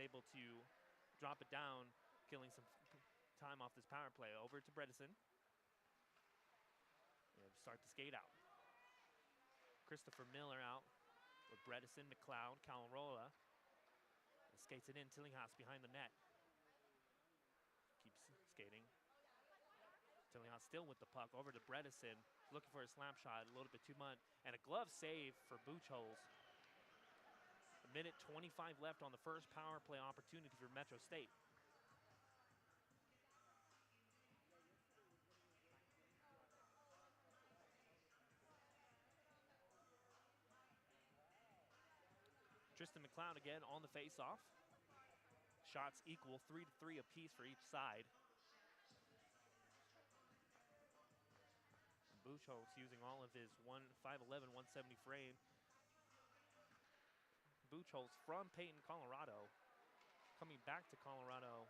able to drop it down, killing some time off this power play. Over to Bredesen. And start the skate out. Christopher Miller out with Bredesen, McLeod, Calrola. Skates it in, Tillinghast behind the net. Keeps skating. Tillinghast still with the puck, over to Bredesen, looking for a slap shot, a little bit too much, and a glove save for Buchholz. 1:25 left on the first power play opportunity for Metro State. Tristan McLeod again on the face-off. Shots equal 3-3 apiece for each side. Buchholz using all of his 5'11", 170 frame. Buchholz from Peyton, Colorado, coming back to Colorado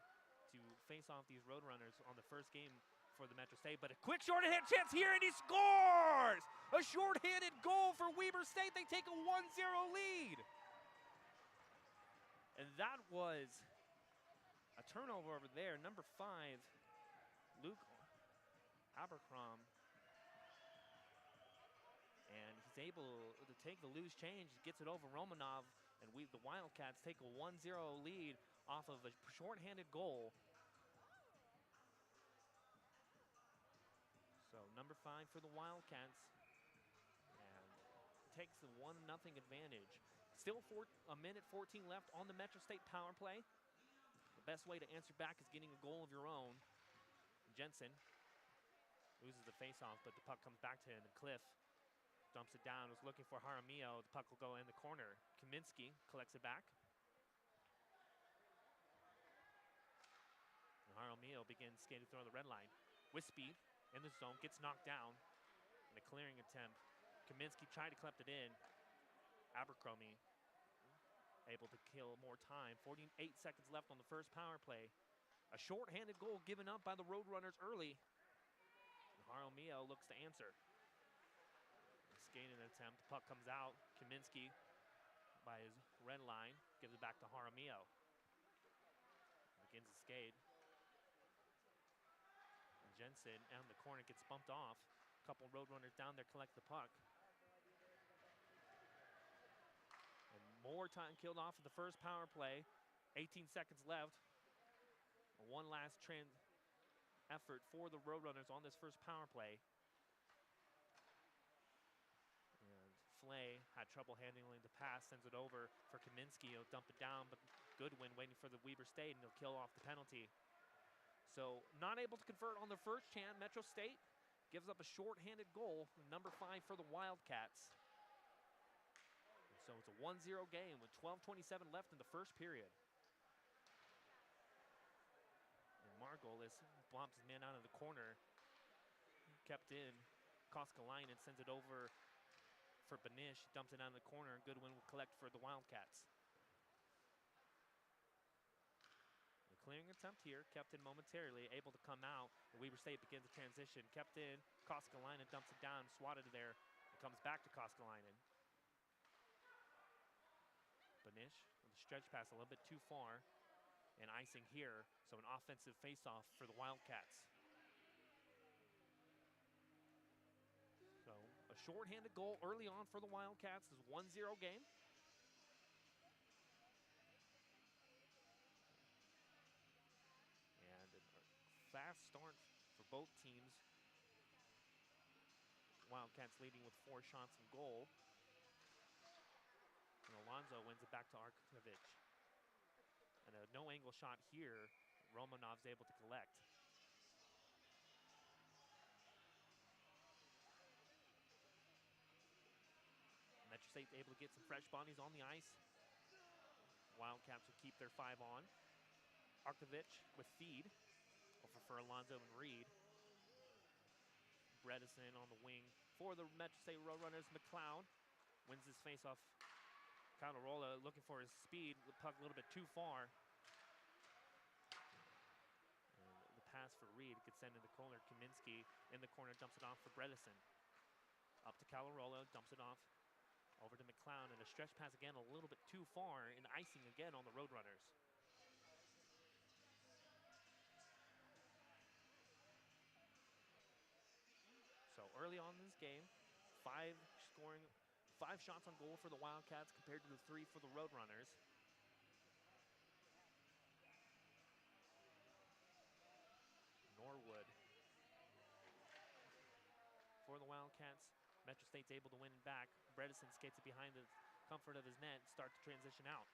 to face off these Roadrunners on the first game for the Metro State. But a quick shorthanded chance here, and he scores! A shorthanded goal for Weber State. They take a 1-0 lead. And that was a turnover over there. Number 5, Luke Abercrombie. And he's able to take the loose change, gets it over Romanov, and the Wildcats take a 1-0 lead off of a shorthanded goal. So number 5 for the Wildcats, and takes the 1-0 advantage. Still 1:14 left on the Metro State power play. The best way to answer back is getting a goal of your own. Jensen loses the faceoff, but the puck comes back to him, and Cliff dumps it down, was looking for Jaramillo. The puck will go in the corner. Kaminsky collects it back. And Jaramillo begins skating through the red line. With speed, in the zone, gets knocked down in a clearing attempt. Kaminsky tried to collect it in. Abercrombie able to kill more time. 48 seconds left on the first power play. A shorthanded goal given up by the Roadrunners early. And Jaramillo looks to answer. Skating attempt, the puck comes out. Kaminsky by his red line, gives it back to Jaramillo. Begins to skate. And Jensen out in the corner gets bumped off. A couple Roadrunners down there collect the puck. And more time killed off of the first power play. 18 seconds left. One last effort for the Roadrunners on this first power play. And Flay had trouble handling the pass, sends it over for Kaminsky. He'll dump it down, but Goodwin waiting for the Weber State, and he'll kill off the penalty. So not able to convert on the first chance. Metro State gives up a shorthanded goal, number 5 for the Wildcats. And so it's a 1-0 game with 12:27 left in the first period. And Margolis bumps his man out of the corner. Kept in. Koskelainen sends it over for Benish, dumps it down in the corner, and Goodwin will collect for the Wildcats. The clearing attempt here, kept in momentarily, able to come out. And Weber State begins the transition, kept in. Koskelainen dumps it down, swatted there. It comes back to Koskelainen. Benish with a stretch pass a little bit too far, and icing here, so an offensive faceoff for the Wildcats. So a shorthanded goal early on for the Wildcats. This is a 1-0 game. And a fast start for both teams. Wildcats leading with 4 shots on goal. And Alonso wins it back to Arkovic. And a no-angle shot here, Romanov's able to collect. Metro State able to get some fresh bodies on the ice. Wildcats will keep their 5 on. Arkovic with feed over for Alonso and Reed. Bredesen on the wing for the Metro State Roadrunners. McLeod wins his faceoff. Calderola looking for his speed. The puck a little bit too far. And the pass for Reed gets sent in the corner. Kaminsky in the corner dumps it off for Bredesen. Up to Calderola, dumps it off. Over to McLeod, and a stretch pass again a little bit too far, and icing again on the Roadrunners. early on in this game. 5 shots on goal for the Wildcats compared to the 3 for the Roadrunners. Norwood for the Wildcats. Metro State's able to win it back. Bredesen skates it behind the comfort of his net and starts to transition out.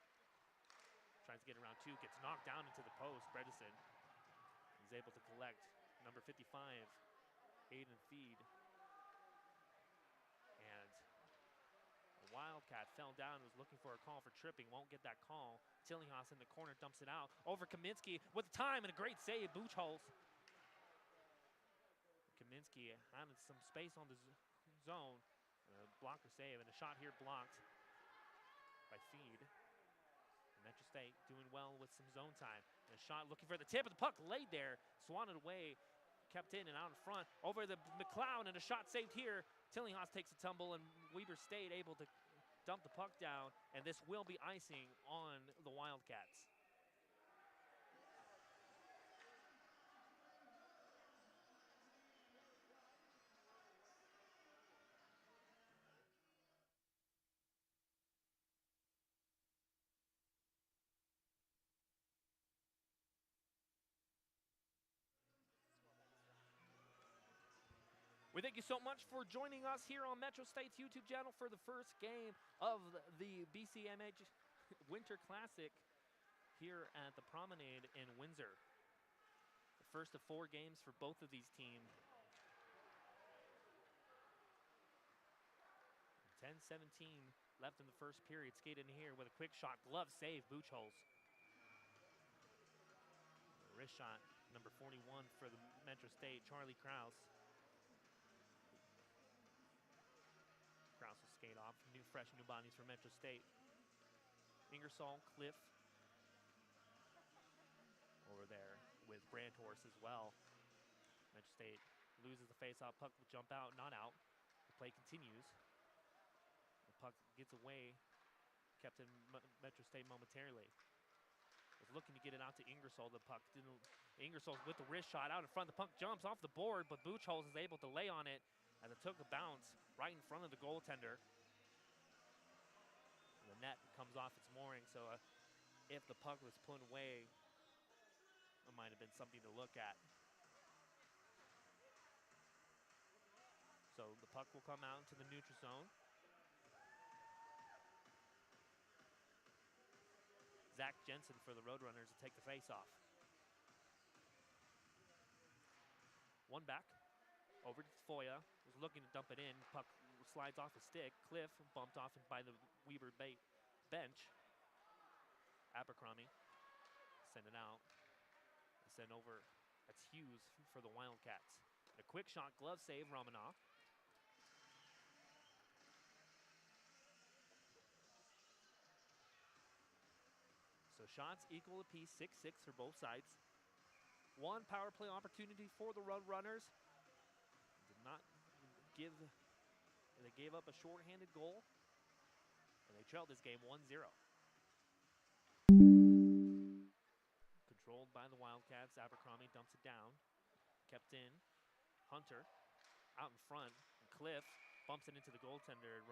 Tries to get around 2, gets knocked down into the post. Bredesen is able to collect. Number 55, Aiden Feed. And the Wildcat fell down, was looking for a call for tripping, won't get that call. Tillinghast in the corner dumps it out. Over Kaminsky with the time and a great save. Buchholz. Kaminsky had some space on the zone. Blocker save, and a shot here blocked by Feed. Metro State doing well with some zone time. And a shot looking for the tip of the puck laid there. Swatted away, kept in and out in front. Over the McLeod, and a shot saved here. Tillinghast takes a tumble, and Weber State able to dump the puck down. And this will be icing on the Wildcats. We thank you so much for joining us here on Metro State's YouTube channel for the first game of the BCMH Winter Classic here at the Promenade in Windsor. The first of 4 games for both of these teams. 10-17 left in the first period. Skated in here with a quick shot. Glove save, Buchholz. Wrist shot, number 41 for the Metro State, Charlie Krause. Krause will skate off. Fresh new bodies for Metro State. Ingersoll, Cliff over there with Brandhorst as well. Metro State loses the face-off. Puck will jump out, not out. The play continues. The puck gets away, kept in Metro State momentarily. Was looking to get it out to Ingersoll. The puck didn't. Ingersoll with the wrist shot out in front. The puck jumps off the board, but Buchholz is able to lay on it as it took a bounce right in front of the goaltender. The net comes off its mooring, so if the puck was put away, it might have been something to look at. So the puck will come out into the neutral zone. Zach Jensen for the Roadrunners to take the face-off. 1 back. Over to Foya. Was looking to dump it in. Puck slides off his stick. Cliff bumped off by the Weber bench. Abercrombie send it out. Send over. That's Hughes for the Wildcats. A quick shot, glove save, Romanov. So shots equal apiece, 6-6 for both sides. 1 power play opportunity for the Roadrunners. Did not give. They gave up a shorthanded goal, and they trailed this game 1-0. Controlled by the Wildcats. Abercrombie dumps it down. Kept in. Hunter out in front. And Cliff bumps it into the goaltender.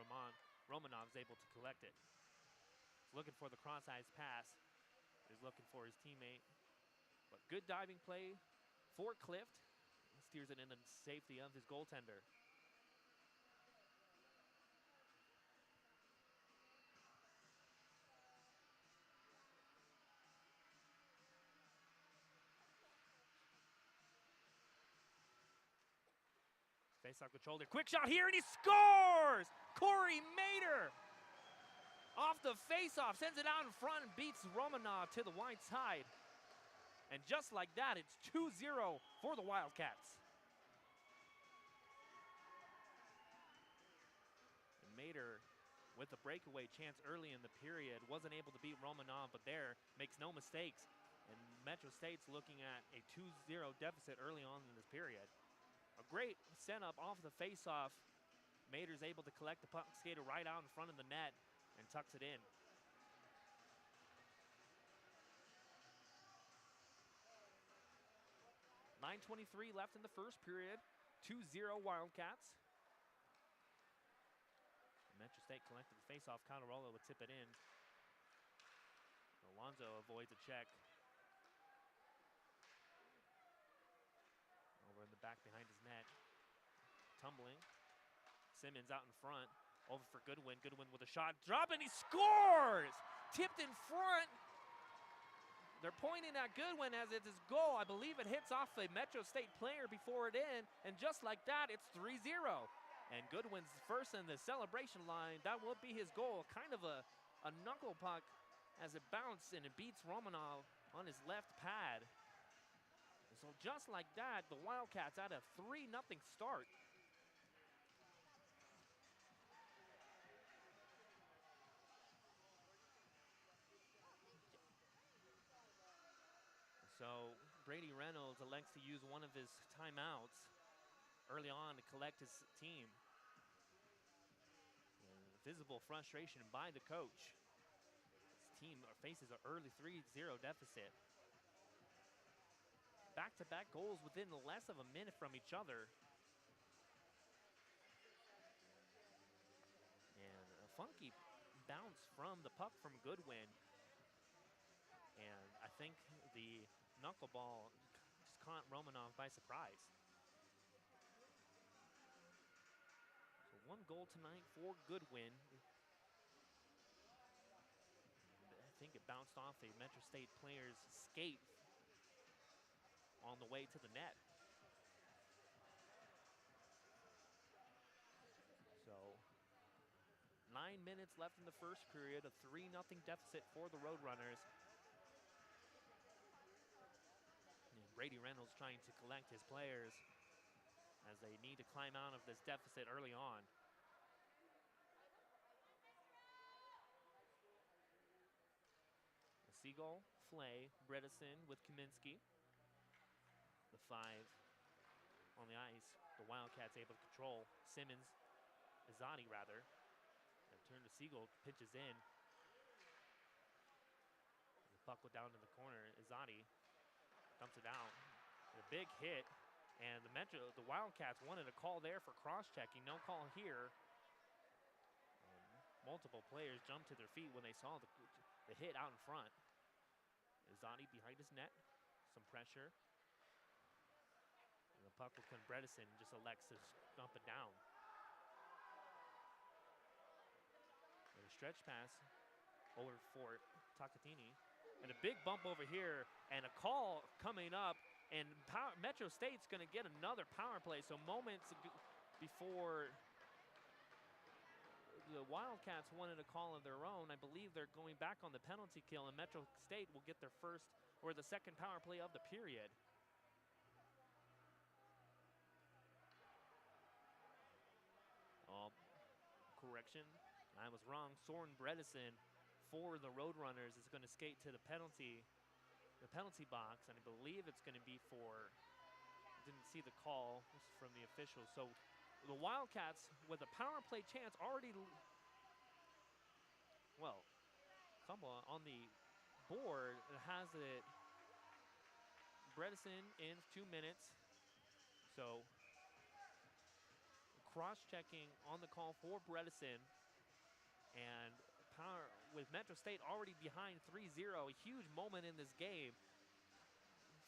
Romanov's able to collect it. He's looking for the cross-eyes pass. He's looking for his teammate. But good diving play for Cliff. He steers it into the safety of his goaltender. Face-off control there. Quick shot here, and he scores! Corey Mater! Off the face-off, sends it out in front and beats Romanov to the wide side. And just like that, it's 2-0 for the Wildcats. And Mater, with a breakaway chance early in the period, wasn't able to beat Romanov, but there makes no mistakes. And Metro State's looking at a 2-0 deficit early on in this period. A great setup off the face-off. Mater's able to collect the puck, skater right out in front of the net, and tucks it in. .9:23 left in the first period. 2-0 Wildcats. Metro State collected the face-off. Calderola would tip it in. Alonzo avoids a check. Over in the back behind his net. Tumbling. Simmons out in front. Over for Goodwin. Goodwin with a shot. Drop, and he scores! Tipped in front. They're pointing at Goodwin as it's his goal. I believe it hits off a Metro State player before it in. And just like that, it's 3-0. And Goodwin's first in the celebration line. That will be his goal. Kind of a knuckle puck as it bounced and it beats Romanov on his left pad. So just like that, the Wildcats had a 3-0 start. So Brady Reynolds elects to use one of his timeouts early on to collect his team. Visible frustration by the coach. His team faces an early 3-0 deficit. Back-to-back goals within less of a minute from each other. And a funky bounce from the puck from Goodwin. And I think the knuckleball just caught Romanov by surprise. So 1 goal tonight for Goodwin. I think it bounced off a Metro State player's skate on the way to the net. So 9 minutes left in the first period, a 3-0 deficit for the Roadrunners. And Brady Reynolds trying to collect his players as they need to climb out of this deficit early on. Seagull, Flay, Bredesen with Kaminsky. The 5 on the ice. The Wildcats able to control. Simmons, Izadi rather. And turn to Seagull, pitches in. The puck went down in the corner. Izadi dumps it out. A big hit. And the Wildcats wanted a call there for cross-checking. No call here. Multiple players jumped to their feet when they saw the hit out in front. Izadi behind his net. Some pressure. And the puck will come. Bredesen just elects to dump it down. And a stretch pass over for Takatini. And a big bump over here. And a call coming up. And Metro State's going to get another power play. So moments before the Wildcats wanted a call of their own, I believe they're going back on the penalty kill, and Metro State will get their first or the second power play of the period. Correction, I was wrong. Soren Bredesen for the Roadrunners is going to skate to the penalty box, and I believe it's going to be for, didn't see the call from the officials. So the Wildcats with a power play chance already, well, Kamala on the board has it. Bredesen in 2 minutes. So cross-checking on the call for Bredesen. And power with Metro State already behind 3-0, a huge moment in this game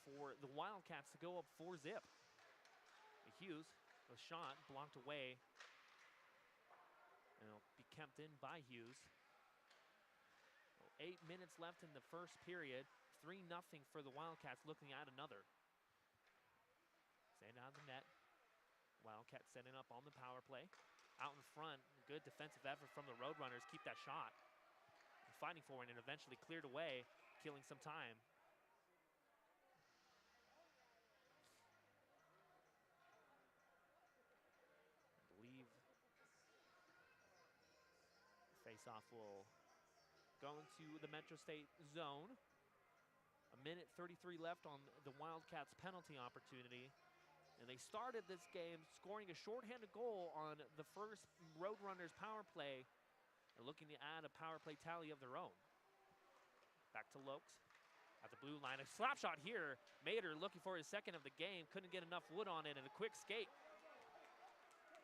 for the Wildcats to go up 4-0. Hughes, a shot blocked away. And it'll be kept in by Hughes. 8 minutes left in the first period. 3-0 for the Wildcats, looking at another. Send out the net. Wildcats setting up on the power play. Out in front, good defensive effort from the Roadrunners. Keep that shot. And fighting for it and eventually cleared away, killing some time. I believe face-off will go into the Metro State zone. 1:33 left on the Wildcats' penalty opportunity. And they started this game scoring a shorthanded goal on the first Roadrunners power play. They're looking to add a power play tally of their own. Back to Lokes at the blue line. A slap shot here. Mader looking for his second of the game. Couldn't get enough wood on it, and a quick skate.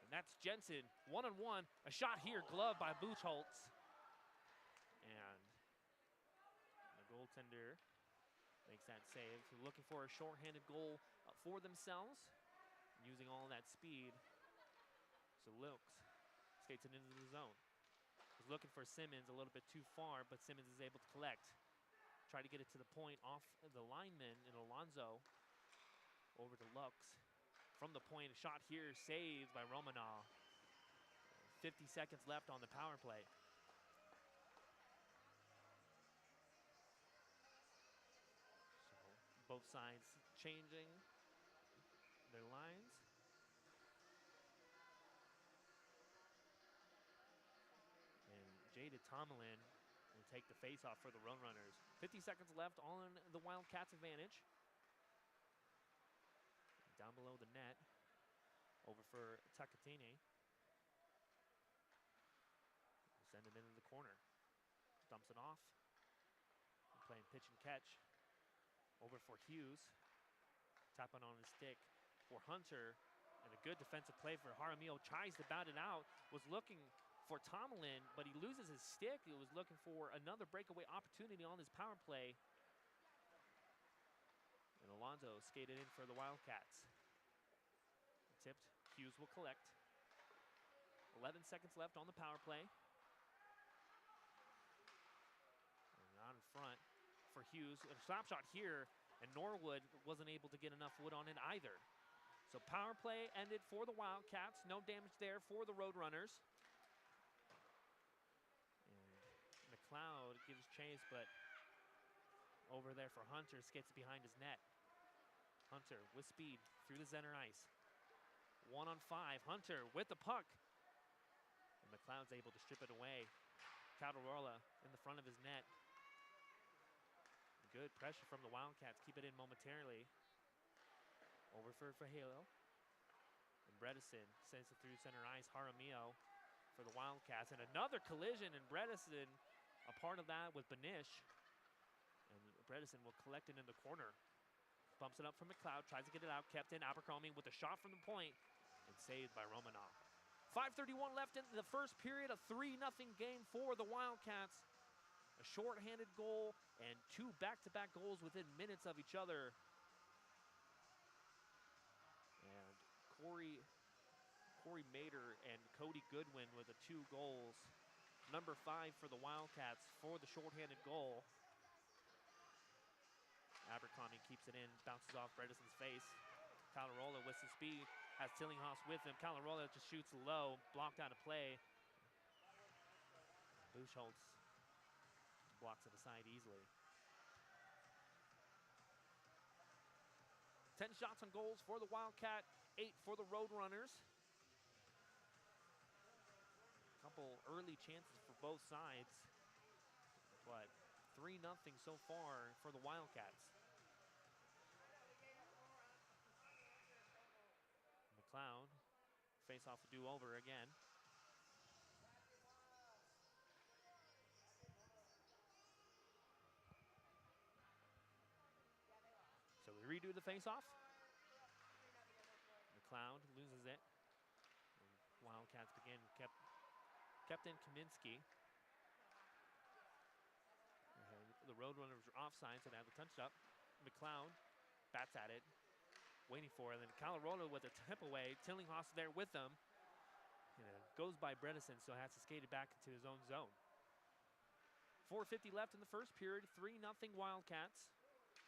And That's Jensen, one-on-one. A shot here, glove by Buchholz. And the goaltender makes that save. So looking for a shorthanded goal for themselves, using all that speed. So Wilkes skates it into the zone. He's looking for Simmons a little bit too far, but Simmons is able to collect. Try to get it to the point off the lineman in Alonzo. Over to Lux. From the point, a shot here, saved by Romanov. 50 seconds left on the power play. So both sides changing their lines. And Jaded Tomlin will take the face-off for the Roadrunners. 50 seconds left on the Wildcats' advantage. Down below the net, over for Takatini. Send it into the corner. Dumps it off. Playing pitch and catch. Over for Hughes. Tapping on his stick for Hunter. And a good defensive play for Jaramillo. Tries to bat it out. Was looking for Tomlin, but he loses his stick. He was looking for another breakaway opportunity on this power play. And Alonzo skated in for the Wildcats. Tipped. Hughes will collect. 11 seconds left on the power play. And out in front for Hughes. A slap shot here, and Norwood wasn't able to get enough wood on it either. So power play ended for the Wildcats. No damage there for the Roadrunners. And McLeod gives chase, but over there for Hunter, skates behind his net. Hunter with speed through the center ice. 1-on-5, Hunter with the puck. And McLeod's able to strip it away. Calderola in the front of his net. Good pressure from the Wildcats, keep it in momentarily. Over for Halo. And Bredesen sends it through center ice. Jaramillo for the Wildcats. And another collision, and Bredesen, a part of that with Benish. And Bredesen will collect it in the corner. Bumps it up from McLeod, tries to get it out, kept in. Abercrombie with a shot from the point, and saved by Romanov. 5:31 left in the first period, a 3-0 game for the Wildcats. A shorthanded goal and two back-to-back goals within minutes of each other. And Corey Mader and Cody Goodwin with the 2 goals. Number 5 for the Wildcats for the shorthanded goal. Abercrombie keeps it in, bounces off Bredesen's face. Calderola with some speed, has Tillinghast with him. Calderola just shoots low, blocked out of play. Buchholz blocks it aside easily. 10 shots on goals for the Wildcat, 8 for the Roadrunners. A couple early chances for both sides, but 3-0 so far for the Wildcats. McLeod, face off a do-over again. So we redo the face-off. McLeod loses it. And Wildcats begin, kept in Kaminsky. The Roadrunners are offside, so they have the touch up. McLeod bats at it, waiting for it. And then Calderola with a tip away. Tillinghast there with them. Goes by Bredesen, so has to skate it back into his own zone. 4:50 left in the first period. 3-0 Wildcats.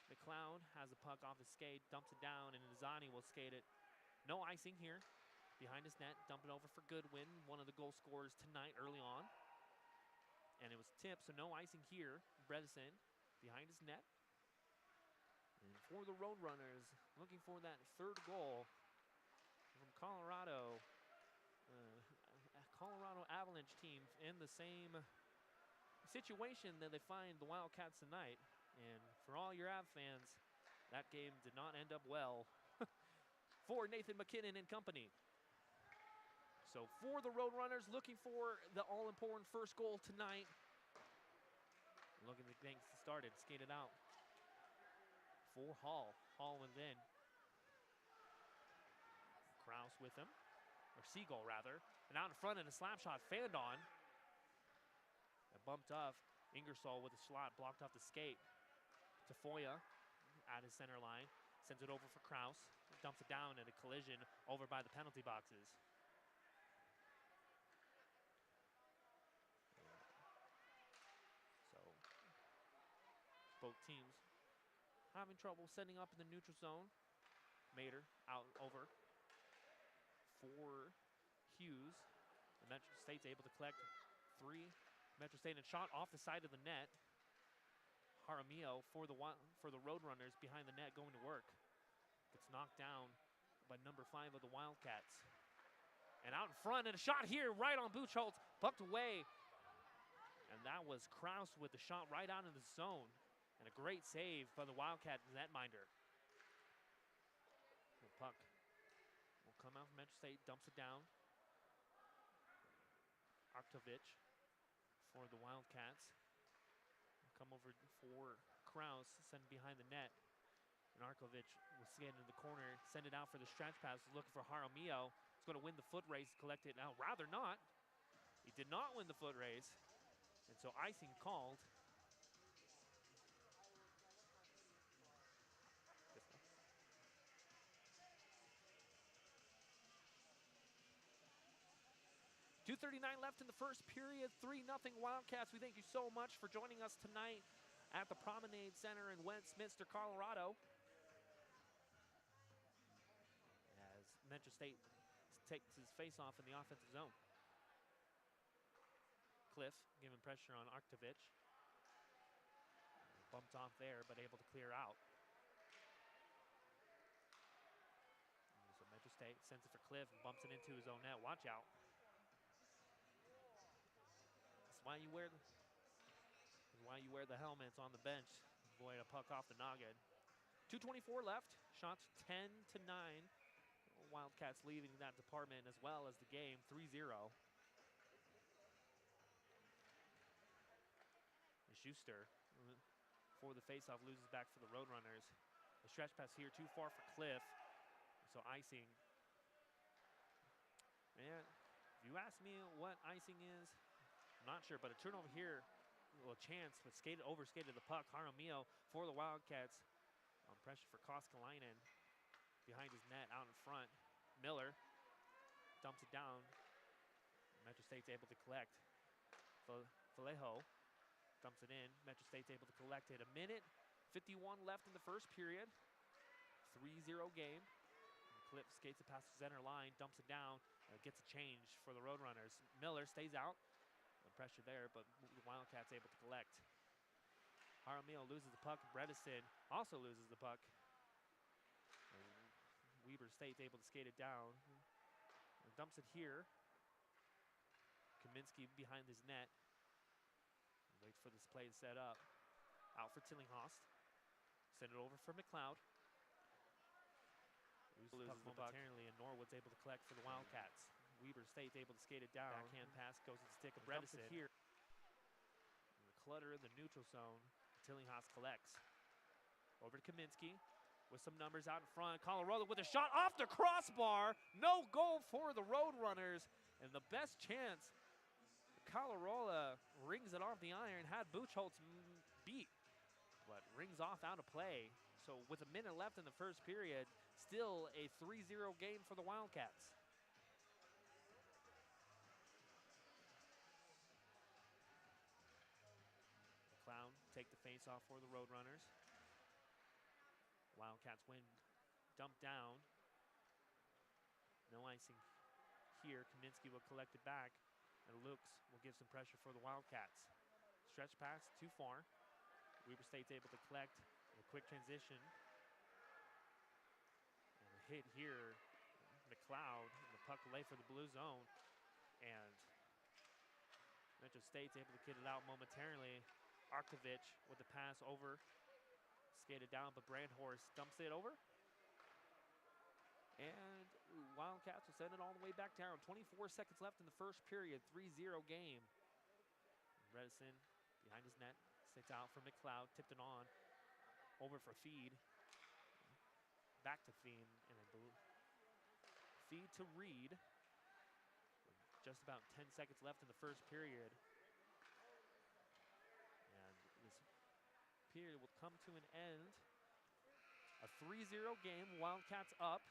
McLeod has the puck off his skate, dumps it down, and Nazani will skate it. No icing here. Behind his net, dump it over for Goodwin, one of the goal scorers tonight early on. And it was tipped, so no icing here. Bredesen behind his net. And for the Roadrunners, looking for that 3rd goal from Colorado. Colorado Avalanche team in the same situation that they find the Wildcats tonight. And for all your Av fans, that game did not end up well for Nathan McKinnon and company. So for the Roadrunners, looking for the all-important first goal tonight. Looking to get things started, skated out for Hall. Hall went in. Kraus with him. or Seagull rather. And out in front in a slap shot, fanned on. And bumped off. Ingersoll with a slot, blocked off the skate. Tafoya at his center line, sends it over for Kraus. Dumps it down in a collision over by the penalty boxes. So, both teams having trouble setting up in the neutral zone. Mater out over for Hughes. And Metro State's able to collect 3. Metro State, and shot off the side of the net. Jaramillo for the Roadrunners behind the net going to work. Gets knocked down by number 5 of the Wildcats. And out in front, and a shot here right on Buchholz, bucked away. And that was Kraus with the shot right out in the zone. And a great save by the Wildcat netminder. The puck will come out from Metro State, dumps it down. Arktovich for the Wildcats. Come over for Kraus, send it behind the net. And Arkovich will stand in the corner, send it out for the stretch pass, looking for Jaramillo. He's going to win the foot race, collect it now. Rather not. He did not win the foot race. And so icing called. 2:39 left in the first period, 3-0 Wildcats. We thank you so much for joining us tonight at the Promenade Center in Westminster, Colorado. As Metro State takes his face-off in the offensive zone. Cliff giving pressure on Arktovich. Bumped off there, but able to clear out. So Metro State sends it for Cliff and bumps it into his own net. Watch out. Why you wear the helmets on the bench. Avoid a puck off the noggin. 2:24 left. Shots 10-9. Wildcats leading that department as well as the game 3-0. Schuster for the faceoff loses back for the Roadrunners. The stretch pass here too far for Cliff. So icing. Man, if you ask me what icing is, not sure, but a turnover here, a chance, but overskated the puck. Jaramillo for the Wildcats on pressure for Koskelainen behind his net out in front. Miller dumps it down. Metro State's able to collect. Vallejo dumps it in. Metro State's able to collect it. 1:51 left in the first period. 3-0 game. Cliff skates it past the center line, dumps it down, gets a change for the Roadrunners. Miller stays out. Pressure there, but the Wildcats able to collect. Jaramillo loses the puck. Bredesen also loses the puck. And Weber State's able to skate it down. And dumps it here. Kaminsky behind his net. Waits for this play to set up. Out for Tillinghast. Send it over for McLeod. Loses the puck momentarily, and Norwood's able to collect for the Wildcats. Weber State's able to skate it down. Backhand pass goes to the stick of Bredesen. Here. And the clutter in the neutral zone. Tillinghast collects. Over to Kaminsky with some numbers out in front. Colorado with a shot off the crossbar. No goal for the Roadrunners. And the best chance, Colorado rings it off the iron. Had Buchholz beat, but rings off out of play. So with a minute left in the first period, still a 3-0 game for the Wildcats. McLeod take the face off for the Roadrunners. Wildcats win, dump down. No icing here. Kaminsky will collect it back, and Lukes will give some pressure for the Wildcats. Stretch pass too far. Weber State's able to collect a quick transition. And a hit here. McLeod, the puck away for the blue zone. And Metro State's able to get it out momentarily. Arktovich with the pass over. Skated down, but Brandhorst dumps it over. And Wildcats will send it all the way back down. 24 seconds left in the first period. 3-0 game. Bredesen behind his net. Sits out for McLeod. Tipped it on. Over for Feed. Back to Feed. And then Feed to Reed. just about 10 seconds left in the first period. And this period will come to an end. A 3-0 game, Wildcats up.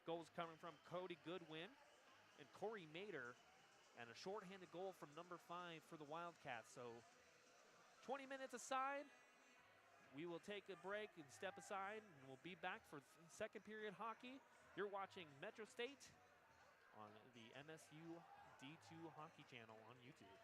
Goals coming from Cody Goodwin and Corey Mater, and a shorthanded goal from number 5 for the Wildcats. So 20 minutes aside, we will take a break and step aside, and we'll be back for second period hockey. You're watching Metro State on the MSU D2 Hockey channel on YouTube.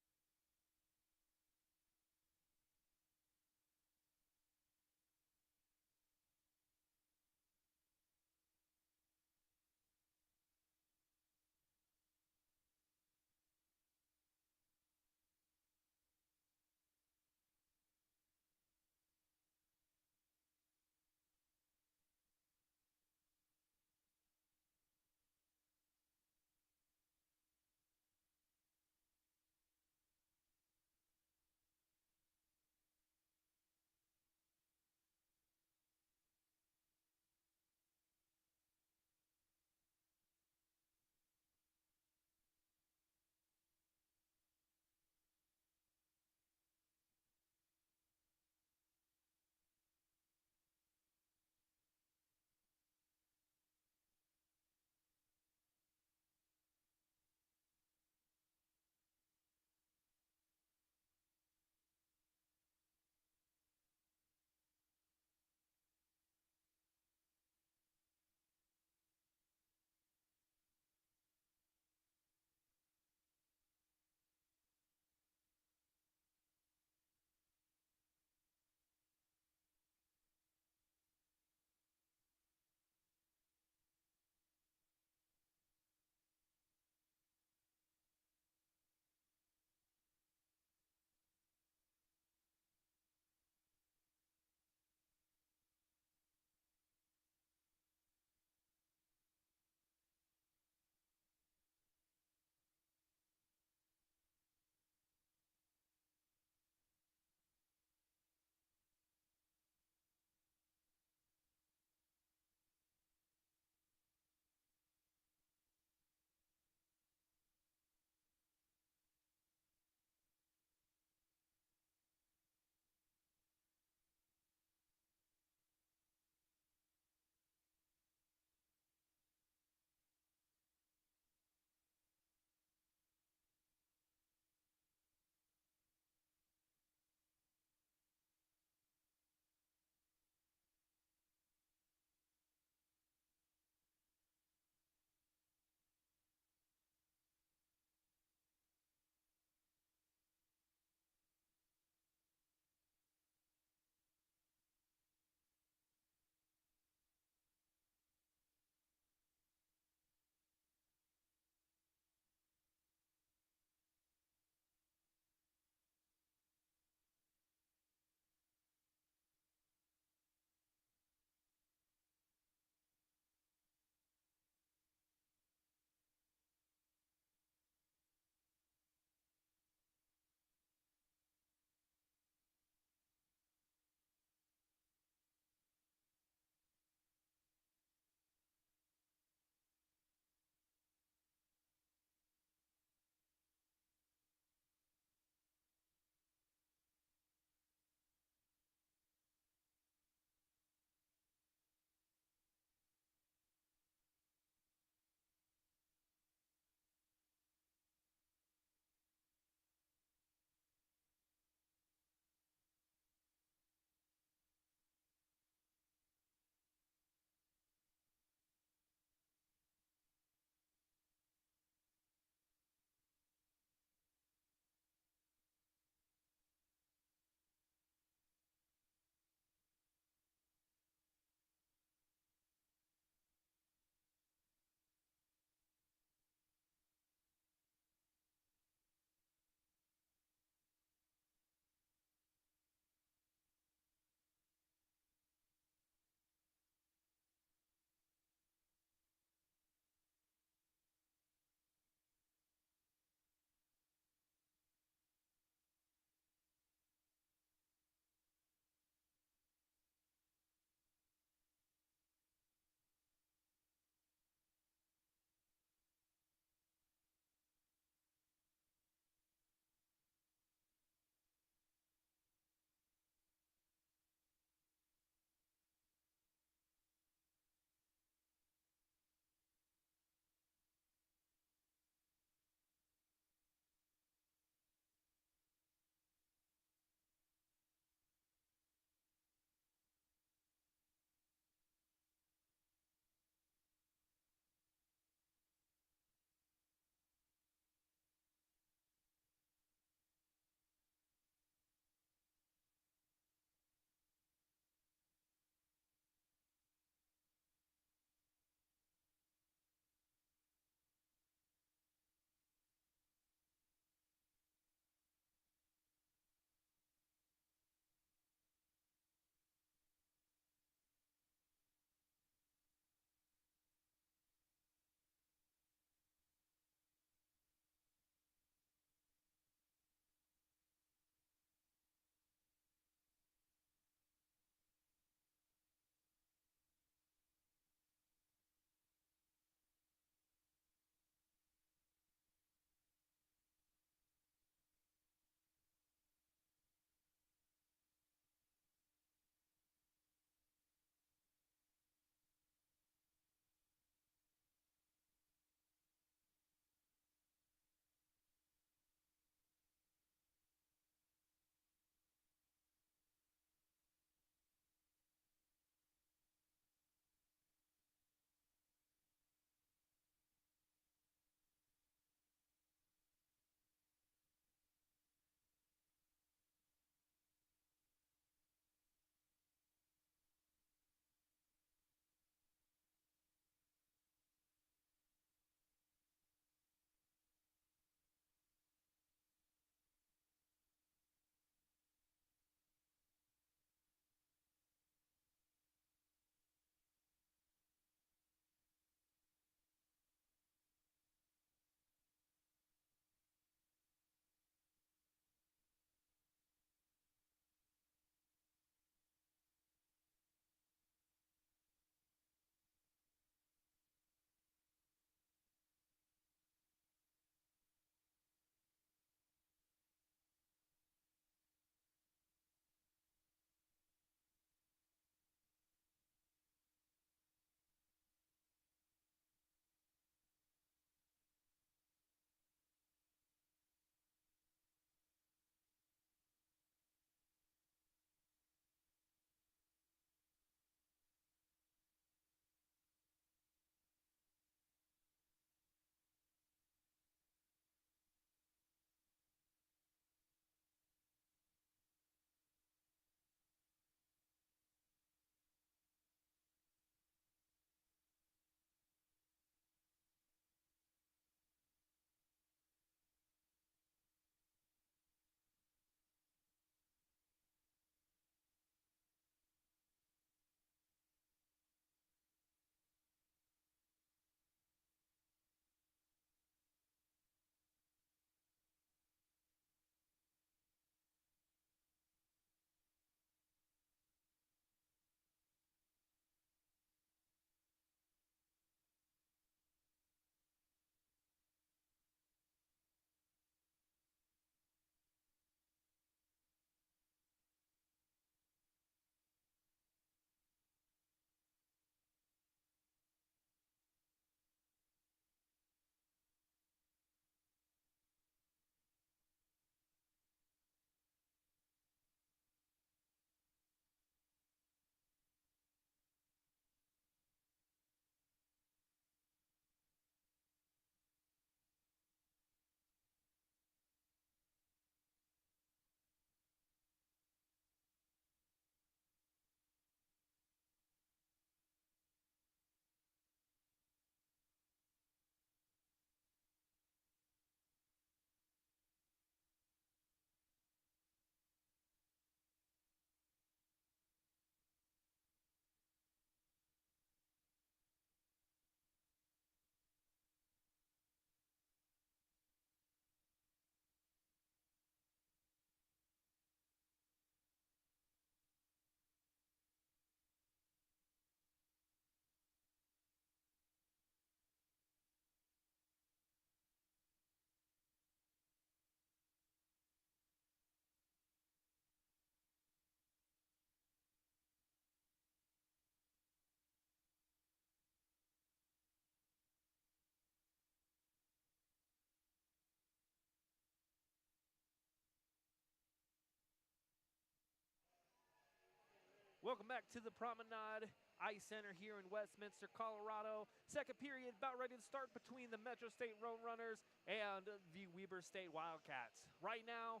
Welcome back to the Promenade Ice Center here in Westminster, Colorado. Second period about ready to start between the Metro State Roadrunners and the Weber State Wildcats. Right now,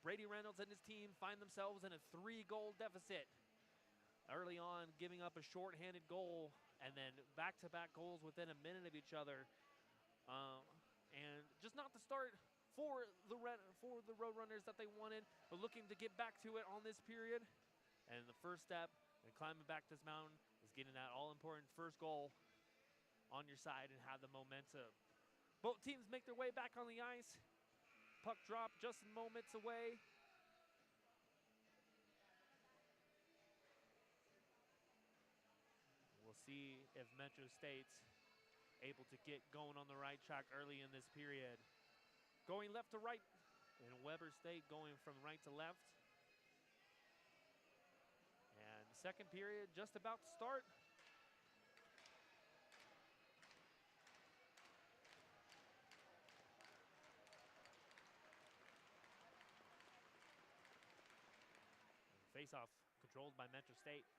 Brady Reynolds and his team find themselves in a 3-goal deficit. Early on, giving up a shorthanded goal and then back-to-back goals within a minute of each other. And just not the start for the Roadrunners that they wanted, but looking to get back to it on this period. And the first step in climbing back this mountain is getting that all-important first goal on your side and have the momentum. Both teams make their way back on the ice. Puck drop just moments away. We'll see if Metro State's able to get going on the right track early in this period. Going left to right, and Weber State going from right to left. Second period just about to start. Face-off controlled by Metro State.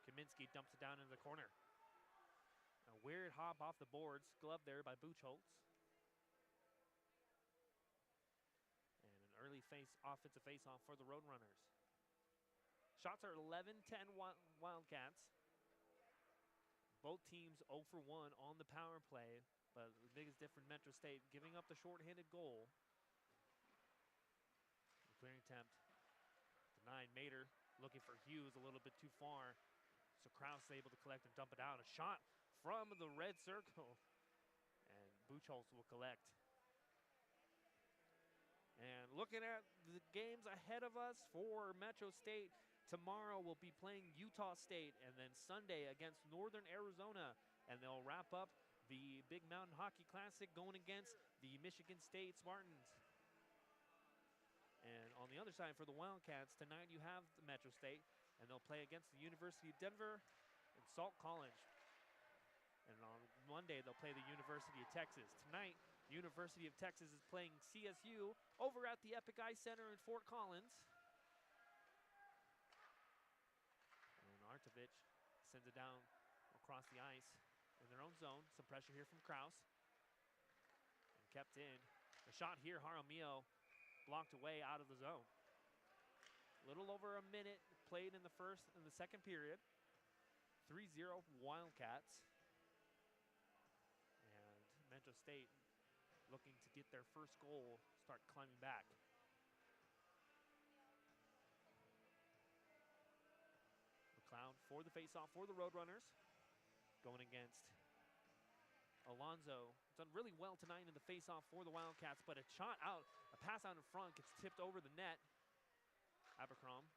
Kaminsky dumps it down into the corner. A weird hop off the boards. Glove there by Buchholz. And an early offensive face-off for the Roadrunners. Shots are 11-10 Wildcats. Both teams 0 for 1 on the power play, but the biggest difference, Metro State giving up the shorthanded goal. The clearing attempt denied. Mater looking for Hughes a little bit too far, so Kraus is able to collect and dump it out. A shot from the red circle, and Buchholz will collect. And looking at the games ahead of us for Metro State, tomorrow we'll be playing Utah State, and then Sunday against Northern Arizona, and they'll wrap up the Big Mountain Hockey Classic going against the Michigan State Spartans. And on the other side for the Wildcats, tonight you have the Metro State, and they'll play against the University of Denver and Salt College. And on Monday, they'll play the University of Texas. Tonight, the University of Texas is playing CSU over at the Epic Ice Center in Fort Collins. Artovich sends it down across the ice in their own zone. Some pressure here from Kraus. And kept in. The shot here, Jaramillo blocked away out of the zone. A little over a minute played in the second period. 3-0 Wildcats. And Metro State looking to get their first goal, start climbing back. For the face-off for the Roadrunners. Going against Alonzo. Done really well tonight in the face-off for the Wildcats, but a pass out in front gets tipped over the net. Abercrombie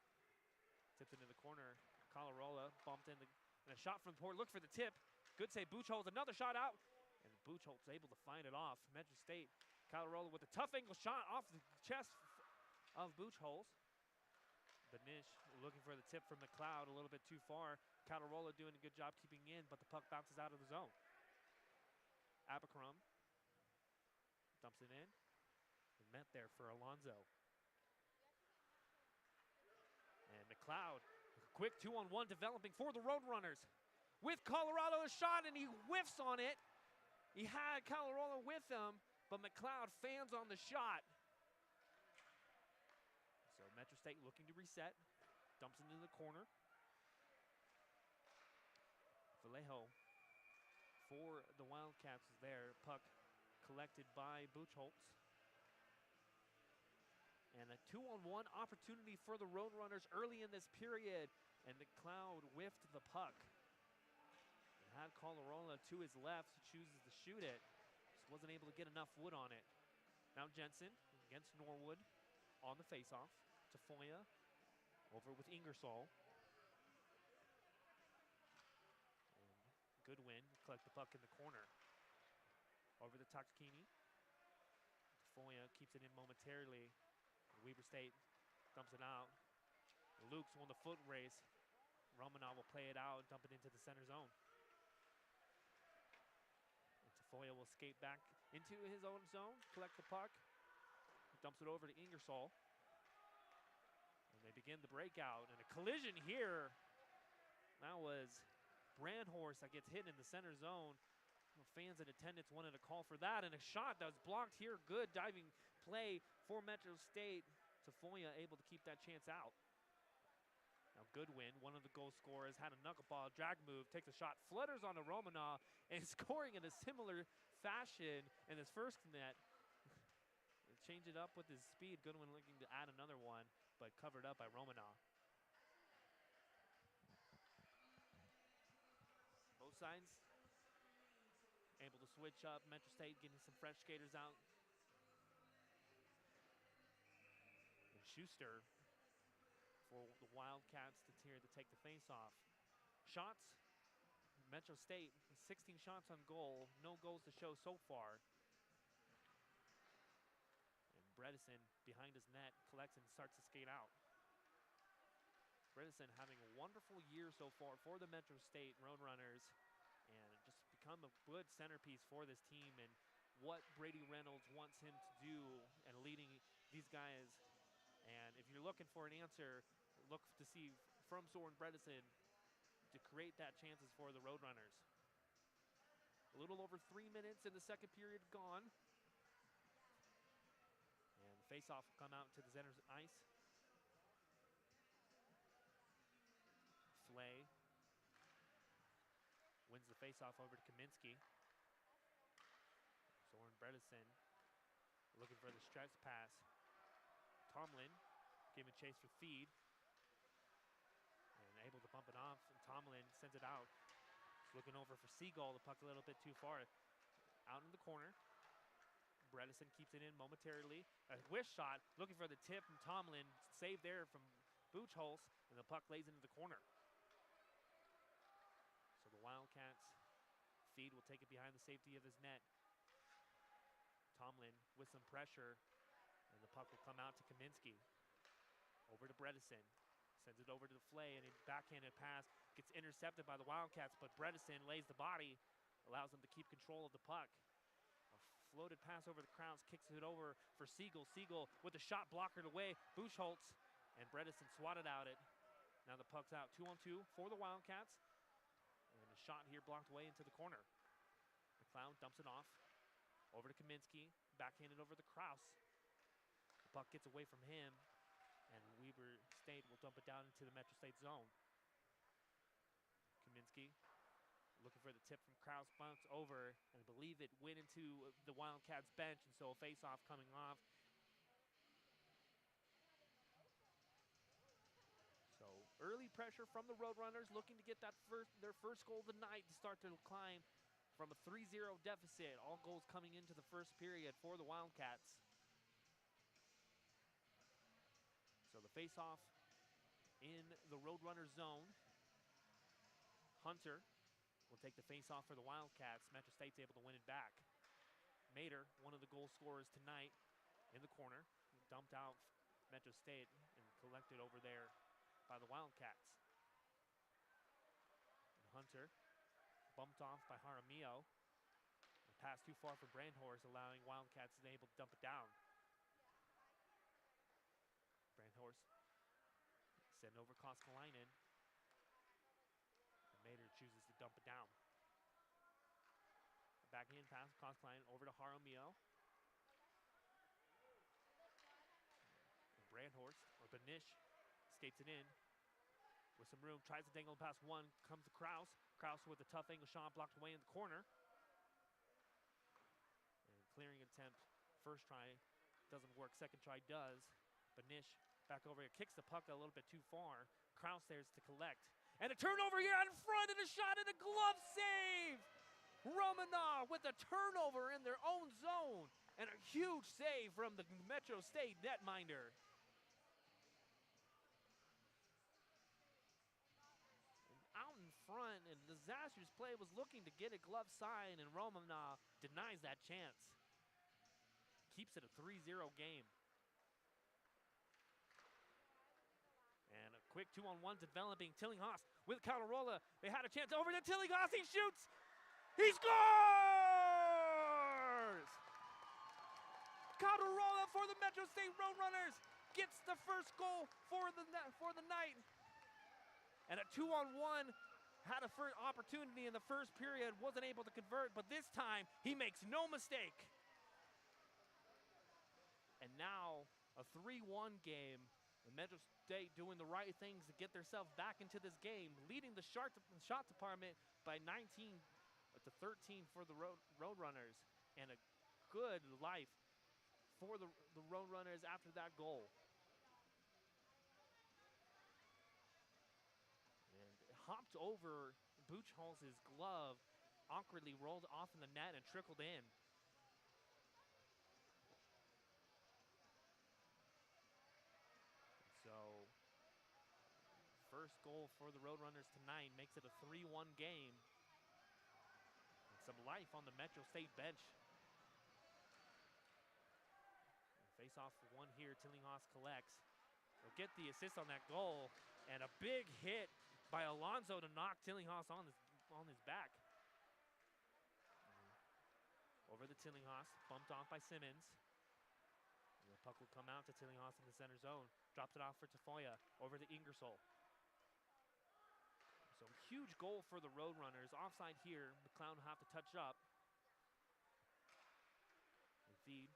tipped into the corner. Colarola bumped in, and a shot from the port. Look for the tip. Good save, Buchholz. Another shot out, and Buchholz able to find it off. Metro State, Colarola with a tough angle shot off the chest of Buchholz. Benish looking for the tip from McLeod, a little bit too far. Colarola doing a good job keeping in, but the puck bounces out of the zone. Abercrombie dumps it in. And met there for Alonzo. And McLeod, quick 2-on-1 developing for the Roadrunners. With Colorado a shot, and he whiffs on it. He had Colarola with him, but McLeod fans on the shot. Metro State looking to reset. Dumps it into the corner. Vallejo for the Wildcats is there. Puck collected by Buchholz. And a 2-on-1 opportunity for the Roadrunners early in this period. And McLeod whiffed the puck. And had Colarola to his left, chooses to shoot it. Just wasn't able to get enough wood on it. Now Jensen against Norwood on the faceoff. Tafoya over with Ingersoll. And Goodwin collect the puck in the corner. Over to Takakini. Tafoya keeps it in momentarily. Weber State dumps it out. Luke's won the foot race. Romanov will play it out and dump it into the center zone. And Tafoya will skate back into his own zone, collect the puck. Dumps it over to Ingersoll. They begin the breakout, and a collision here That was Brandhorst that gets hit in the center zone. Fans in attendance wanted a call for that, and a shot that was blocked here. Good diving play for Metro State. Tafoya able to keep that chance out. Now Goodwin, one of the goal scorers, had a knuckleball drag move, takes a shot, flutters onto Romanov, and scoring in a similar fashion in his first net. Change it up with his speed. Goodwin looking to add another one, but covered up by Romanov. Both sides able to switch up. Metro State getting some fresh skaters out. And Schuster for the Wildcats to take the face-off. Shots, Metro State, 16 shots on goal. No goals to show so far. And Bredesen behind his net collects and starts to skate out. Bredesen having a wonderful year so far for the Metro State Roadrunners, and just become a good centerpiece for this team and what Brady Reynolds wants him to do and leading these guys. And if you're looking for an answer, look to see from Soren Bredesen to create that chances for the Roadrunners. A little over 3 minutes in the second period gone. And the face-off will come out to the center ice. Flay wins the face-off over to Kaminsky. Soren Bredesen looking for the stretch pass. Tomlin giving chase for feed. And able to bump it off, and Tomlin sends it out. He's looking over for Seagull, the puck a little bit too far. Out in the corner. Bredesen keeps it in momentarily. A wish shot, looking for the tip from Tomlin. Save there from Buchholz, and the puck lays into the corner. So the Wildcats, Feed will take it behind the safety of his net. Tomlin with some pressure, and the puck will come out to Kaminsky. Over to Bredesen. Sends it over to the Flay, and a backhanded pass gets intercepted by the Wildcats, but Bredesen lays the body, allows them to keep control of the puck. A floated pass over the Krause, kicks it over for Siegel. Siegel with the shot blockered away. Buchholz and Bredesen swatted out it. Now the puck's out 2-on-2 for the Wildcats. And the shot here blocked away into the corner. McLeod dumps it off. Over to Kaminsky, backhanded over to Krause. The puck gets away from him, and Weber State will dump it down into the Metro State zone. Kaminsky looking for the tip from Krause, bounce over, and I believe it went into the Wildcats bench, and so a face-off coming off. So early pressure from the Roadrunners, looking to get that their first goal of the night to start to climb from a 3-0 deficit. All goals coming into the first period for the Wildcats. So the face-off in the Roadrunner zone. Hunter will take the face-off for the Wildcats. Metro State's able to win it back. Mater, one of the goal scorers tonight, in the corner. Dumped out Metro State and collected over there by the Wildcats. And Hunter bumped off by Jaramillo. The pass too far for Brandhorst, allowing Wildcats to be able to dump it down. Brandhorst send over Koskelainen. And Mater chooses to dump it down. Backhand pass, Koskelainen over to Jaramillo. And Brandhorst, or Benish, skates it in with some room, tries to dangle past one, comes to Krause. Krause with a tough angle shot blocked away in the corner. And clearing attempt, first try doesn't work, second try does. Benish back over here, kicks the puck a little bit too far. Krause there's to collect. And a turnover here out in front, and a shot and a glove save! Romanov with a turnover in their own zone, and a huge save from the Metro State netminder. Out in front, and disastrous play, was looking to get a glove side, and Romanov denies that chance. Keeps it a 3-0 game. And a quick 2-on-1 developing. Tillinghast with Calderola. They had a chance over to Tillinghast. He shoots. He scores! Calderola for the Metro State Roadrunners gets the first goal for the night. And a 2-on-1 had a first opportunity in the first period, wasn't able to convert, but this time he makes no mistake. And now a 3-1 game. And Metro State doing the right things to get themselves back into this game, leading the shot department by 19 to 13 for the Roadrunners, and a good life for the Roadrunners after that goal. And it hopped over Buchholz's glove, awkwardly rolled off in the net and trickled in. So, first goal for the Roadrunners tonight makes it a 3-1 game. And some life on the Metro State bench. Face off for one here, Tillinghast collects. They'll get the assist on that goal, and a big hit by Alonso to knock Tillinghast on his back. Over the Tillinghast, bumped off by Simmons. And the puck will come out to Tillinghast in the center zone. Drops it off for Tafoya, over to Ingersoll. So huge goal for the Roadrunners. Offside here, McLeod will have to touch up. And feed.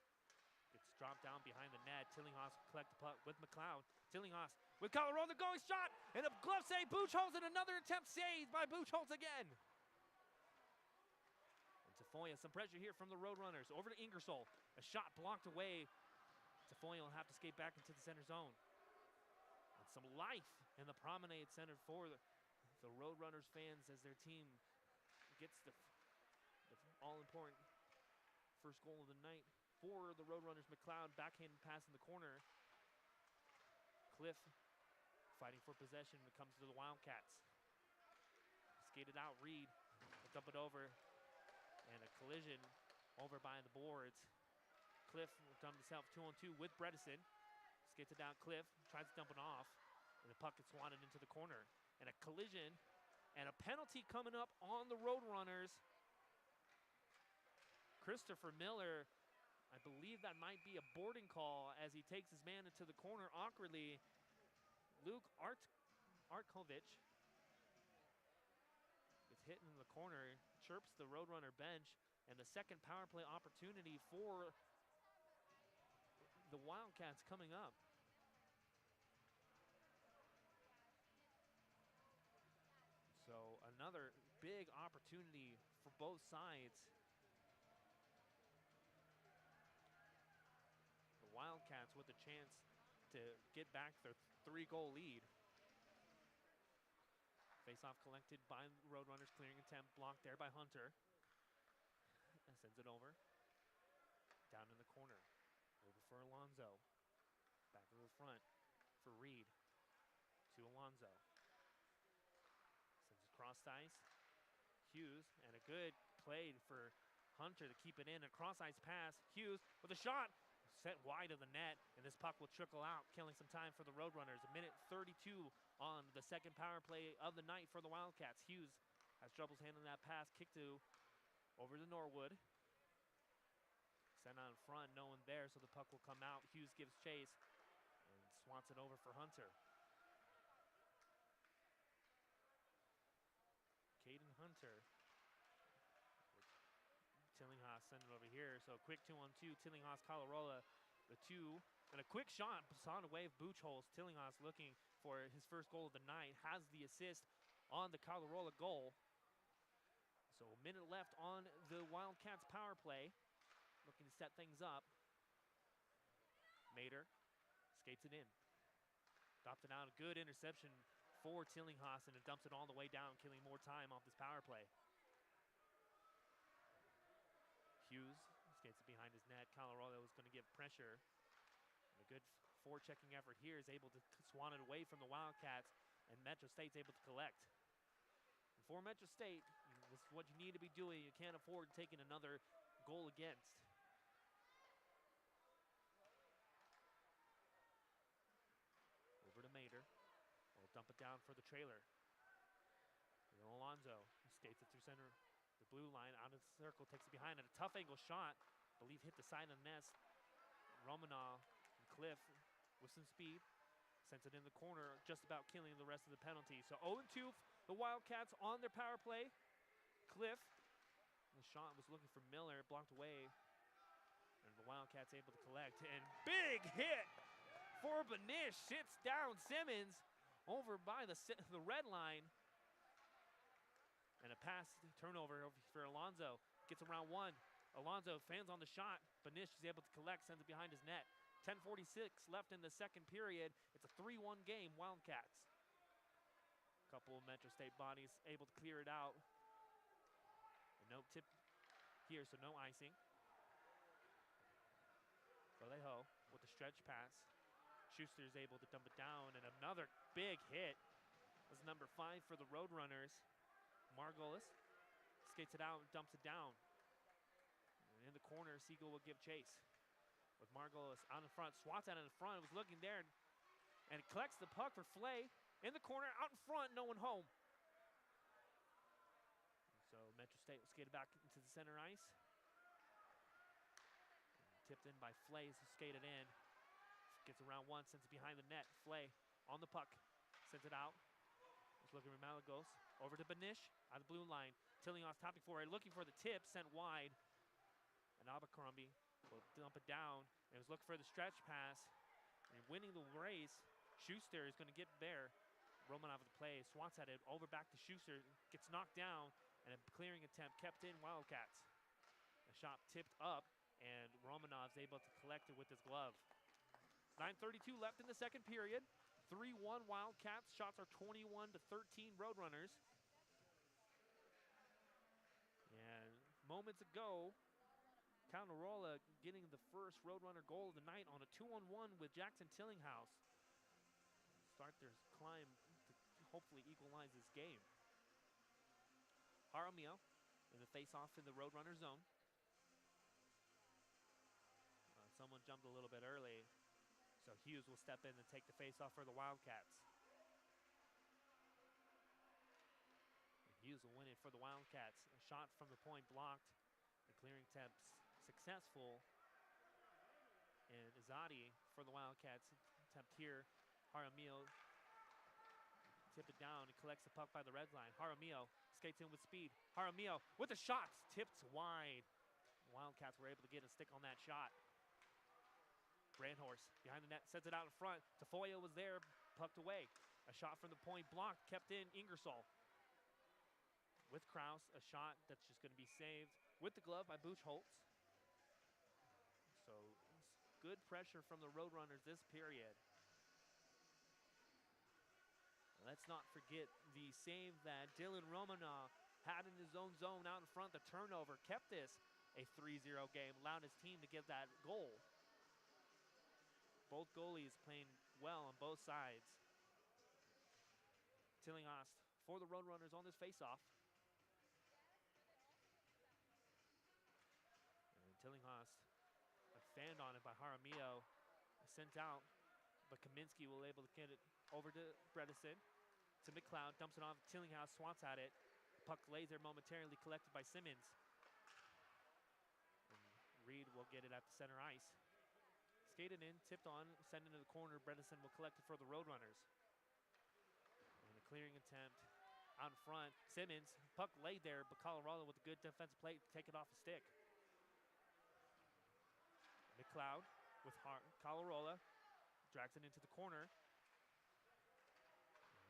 Gets dropped down behind the net. Tillinghast collect the puck with McLeod. Tillinghast with Colorado, the going shot, and a glove save. Buchholz, and another attempt saved by Buchholz again. And Tafoya, some pressure here from the Roadrunners. Over to Ingersoll. A shot blocked away. Tafoya will have to skate back into the center zone. And some life in the promenade center for the Roadrunners fans as their team gets the all-important first goal of the night. For the Roadrunners, McLeod, backhanded pass in the corner. Cliff fighting for possession when it comes to the Wildcats. Skated out, Reed, dump it over, and a collision over by the boards. Cliff dumped himself 2-on-2 with Bredesen. Skates it down, Cliff tries to dump it off, and the puck gets swatted into the corner. And a collision, and a penalty coming up on the Roadrunners. Christopher Miller, I believe that might be a boarding call as he takes his man into the corner awkwardly. Luke Artkovich gets hit in the corner, chirps the Roadrunner bench, and the second power play opportunity for the Wildcats coming up. So another big opportunity for both sides. The Wildcats with a chance to get back their 3-goal lead. Face-off collected by Roadrunners, clearing attempt, blocked there by Hunter. And sends it over. Down in the corner. Over for Alonso. Back to the front for Reed. To Alonso. Sends it cross ice. Hughes, and a good play for Hunter to keep it in. A cross ice pass. Hughes with a shot. Set wide of the net, and this puck will trickle out, killing some time for the Roadrunners. A minute 32 on the second power play of the night for the Wildcats. Hughes has troubles handling that pass. Kick to over to Norwood. Sent out in front, no one there, so the puck will come out. Hughes gives chase and swats it over for Hunter. Caden Hunter. Tillinghast send it over here. So quick 2-on-2. Tillinghast, Colorado, the two. And a quick shot on the way of Buchholz. Tillinghast looking for his first goal of the night. Has the assist on the Colorado goal. So a minute left on the Wildcats power play. Looking to set things up. Mater skates it in. Drops it out. A good interception for Tillinghast, and it dumps it all the way down, killing more time off this power play. Hughes skates it behind his net. Colorado is going to give pressure. And a good forechecking effort here is able to swan it away from the Wildcats, and Metro State's able to collect. And for Metro State, this is what you need to be doing. You can't afford taking another goal against. Over to Mater. We'll dump it down for the trailer. And Alonso skates it through center. The blue line out of the circle, takes it behind, and a tough angle shot. I believe hit the side of the net. Romanov and Cliff with some speed. Sends it in the corner, just about killing the rest of the penalty. So 0-2 The Wildcats on their power play. Cliff, the shot was looking for Miller, blocked away. And the Wildcats able to collect. And big hit for Benish. Sits down Simmons over by the red line. And a pass turnover for Alonzo. Gets around one. Alonzo fans on the shot. Benish is able to collect, sends it behind his net. 10:46 left in the second period. It's a 3-1 game, Wildcats. A couple of Metro State bodies able to clear it out. And no tip here, so no icing. Vallejo with the stretch pass. Schuster's able to dump it down, and another big hit. That's number 5 for the Roadrunners. Margolis skates it out and dumps it down. And in the corner, Siegel will give chase. With Margolis out in front, swats at it in front, was looking there, and collects the puck for Flay. In the corner, out in front, no one home. So Metro State will skate it back into the center ice. Tipped in by Flay, so skated in. Gets around one, sends it behind the net. Flay on the puck, sends it out. He's looking for Malagos. Over to Benish, out of the blue line. Tillinghast topping for it, looking for the tip, sent wide. And Abercrombie will dump it down. And was looking for the stretch pass. And winning the race, Schuster is going to get there. Romanov with the play, swats at it, over back to Schuster, gets knocked down, and a clearing attempt kept in Wildcats. A shot tipped up, and Romanov's able to collect it with his glove. 9:32 left in the second period. 3-1 Wildcats. Shots are 21-13 Roadrunners. And moments ago, Canarola getting the first Roadrunner goal of the night on a 2-on-1 with Jackson Tillinghast. Start their climb to hopefully equalize this game. Jaramillo in the face-off in the Roadrunner zone. Someone jumped a little bit early, so Hughes will step in and take the face-off for the Wildcats. And Hughes will win it for the Wildcats. A shot from the point blocked. The clearing attempts successful. And Izadi for the Wildcats attempt here. Jaramillo tip it down and collects the puck by the red line. Jaramillo skates in with speed. Jaramillo with the shots, tipped wide. The Wildcats were able to get a stick on that shot. Brandhorst behind the net, sends it out in front. Tafoya was there, pucked away. A shot from the point blocked, kept in Ingersoll. With Kraus, a shot that's just going to be saved with the glove by Buchholz. So good pressure from the Roadrunners this period. Let's not forget the save that Dylan Romanov had in his own zone out in front. The turnover kept this a 3-0 game, allowed his team to get that goal. Both goalies playing well on both sides. Tillinghast for the Roadrunners on this faceoff. And Tillinghast, a fanned on it by Jaramillo, sent out, but Kaminsky will able to get it over to Bredesen. To McLeod, dumps it off. Tillinghast swats at it. Puck lays there momentarily, collected by Simmons. And Reed will get it at the center ice. Skated in, tipped on, sent into the corner. Bredesen will collect it for the Roadrunners. And a clearing attempt out in front. Simmons, puck laid there, but Colorado with a good defensive play to take it off the stick. McLeod with Colorado drags it into the corner.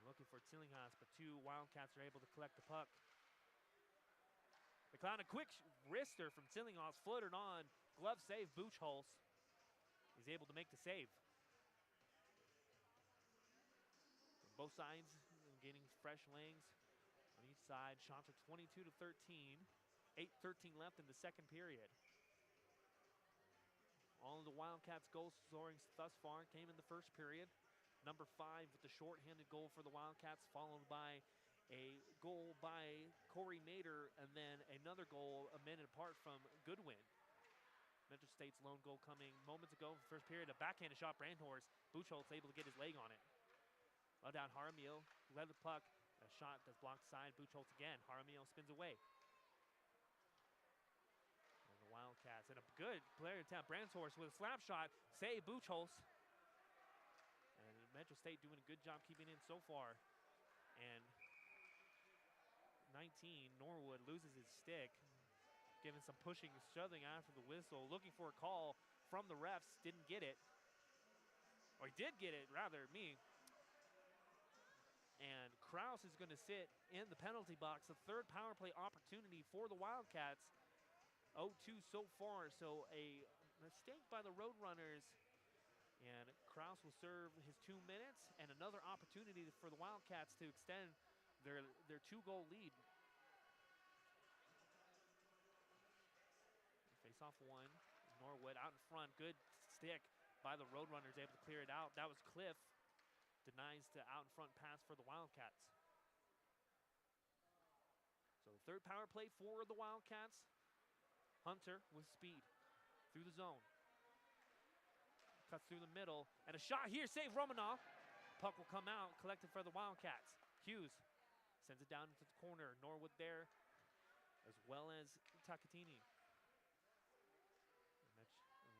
Looking for Tillinghast, but two Wildcats are able to collect the puck. McLeod, a quick wrister from Tillinghast, floated on. Glove save, Buchholz. He's able to make the save. From both sides, getting fresh lanes on each side. Shots are 22-13. 8:13 left in the second period. All of the Wildcats' goal scoring thus far came in the first period. Number 5 with the shorthanded goal for the Wildcats, followed by a goal by Corey Nader, and then another goal a minute apart from Goodwin. Metro State's lone goal coming moments ago in the first period. A backhanded shot, Brandhorst. Buchholz able to get his leg on it. Let down Jaramillo, led the puck. A shot that's blocked side. Buchholz again. Jaramillo spins away. And the Wildcats, and a good player attempt. Brandhorst with a slap shot. Save Buchholz. And Metro State doing a good job keeping in so far. And 19, Norwood loses his stick, giving some pushing and shoving after the whistle, looking for a call from the refs, didn't get it. Or he did get it, rather, And Kraus is going to sit in the penalty box, the third power play opportunity for the Wildcats. 0-2 so far, so a mistake by the Roadrunners. And Kraus will serve his 2 minutes, and another opportunity for the Wildcats to extend their 2-goal lead. Face off one. Norwood out in front. Good stick by the Roadrunners, able to clear it out. That was Cliff. Denies the out in front pass for the Wildcats. So the third power play for the Wildcats. Hunter with speed through the zone. Cuts through the middle, and a shot here, save Romanov. Puck will come out, collected for the Wildcats. Hughes sends it down into the corner. Norwood there, as well as Takatini.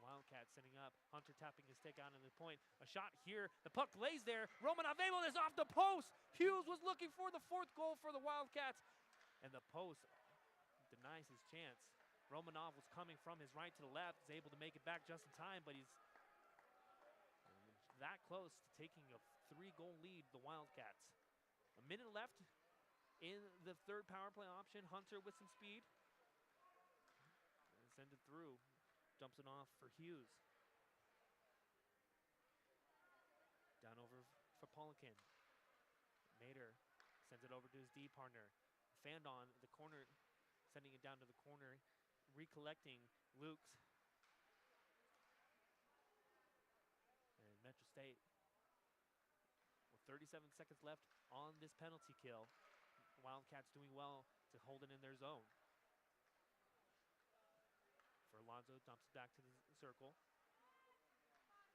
Wildcats setting up. Hunter tapping his stick out in the point. A shot here. The puck lays there. Romanov able is off the post. Hughes was looking for the 4th goal for the Wildcats, and the post denies his chance. Romanov was coming from his right to the left, is able to make it back just in time, but he's that close to taking a 3-goal lead, the Wildcats. A minute left in the third power play option. Hunter with some speed. And send it through. Dumps it off for Hughes. Down over for Polikin. Mater sends it over to his D partner. Fandon, the corner, sending it down to the corner. Recollecting Lukes. And Metro State, with 37 seconds left on this penalty kill, Wildcats doing well to hold it in their zone. For Alonso, dumps it back to the circle.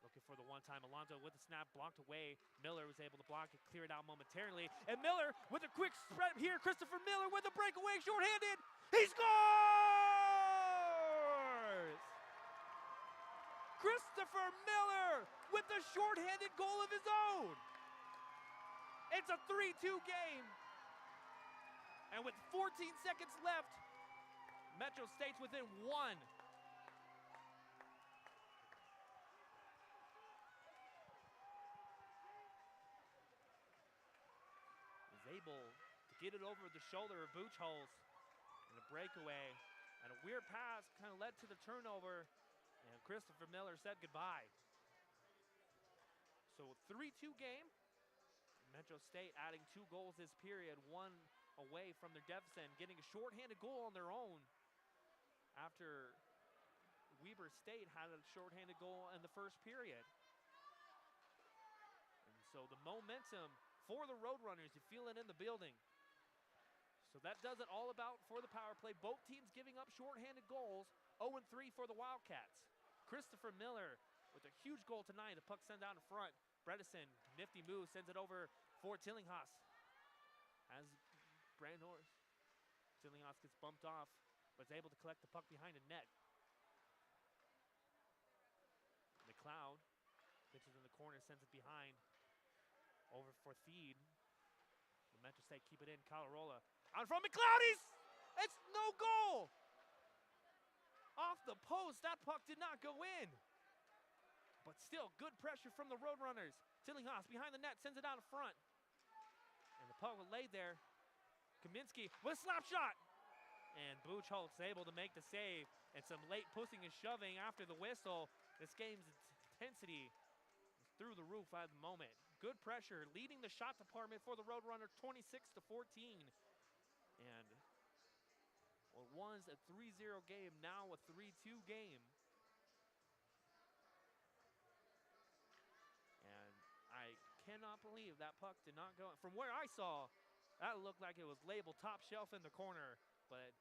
Looking for the one-time. Alonso with the snap, blocked away. Miller was able to block it, clear it out momentarily. And Miller with a quick spread here. Christopher Miller with a breakaway, shorthanded. He scores! Christopher Miller with a shorthanded goal of his own. It's a 3-2 game. And with 14 seconds left, Metro State's within 1. Is able to get it over the shoulder of Buchholz and a breakaway. And a weird pass kind of led to the turnover. And Christopher Miller said goodbye. So 3-2 game. Metro State adding 2 goals this period, 1 away from their deficit, and getting a shorthanded goal on their own after Weber State had a shorthanded goal in the first period. And so the momentum for the Roadrunners, you feel it in the building. So that does it all about for the power play. Both teams giving up shorthanded goals. 0-3 for the Wildcats. Christopher Miller with a huge goal tonight. The puck sent out in front. Bredesen, nifty move, sends it over for Tillinghast. As Brandhorst, Tillinghast gets bumped off, but is able to collect the puck behind the net. McLeod pitches in the corner, sends it behind. Over for Feed. The Metro State keep it in. Calarola out from McLeod. It's no goal. Off the post, that puck did not go in. But still, good pressure from the Roadrunners. Tillinghast behind the net, sends it out in front. And the puck will lay there. Kaminsky with a slap shot. And Buchholz able to make the save. And some late pushing and shoving after the whistle. This game's intensity is through the roof at the moment. Good pressure, leading the shot department for the Roadrunners, 26-14. And what was a 3-0 game, now a 3-2 game. And I cannot believe that puck did not go. From where I saw, that looked like it was labeled top shelf in the corner, but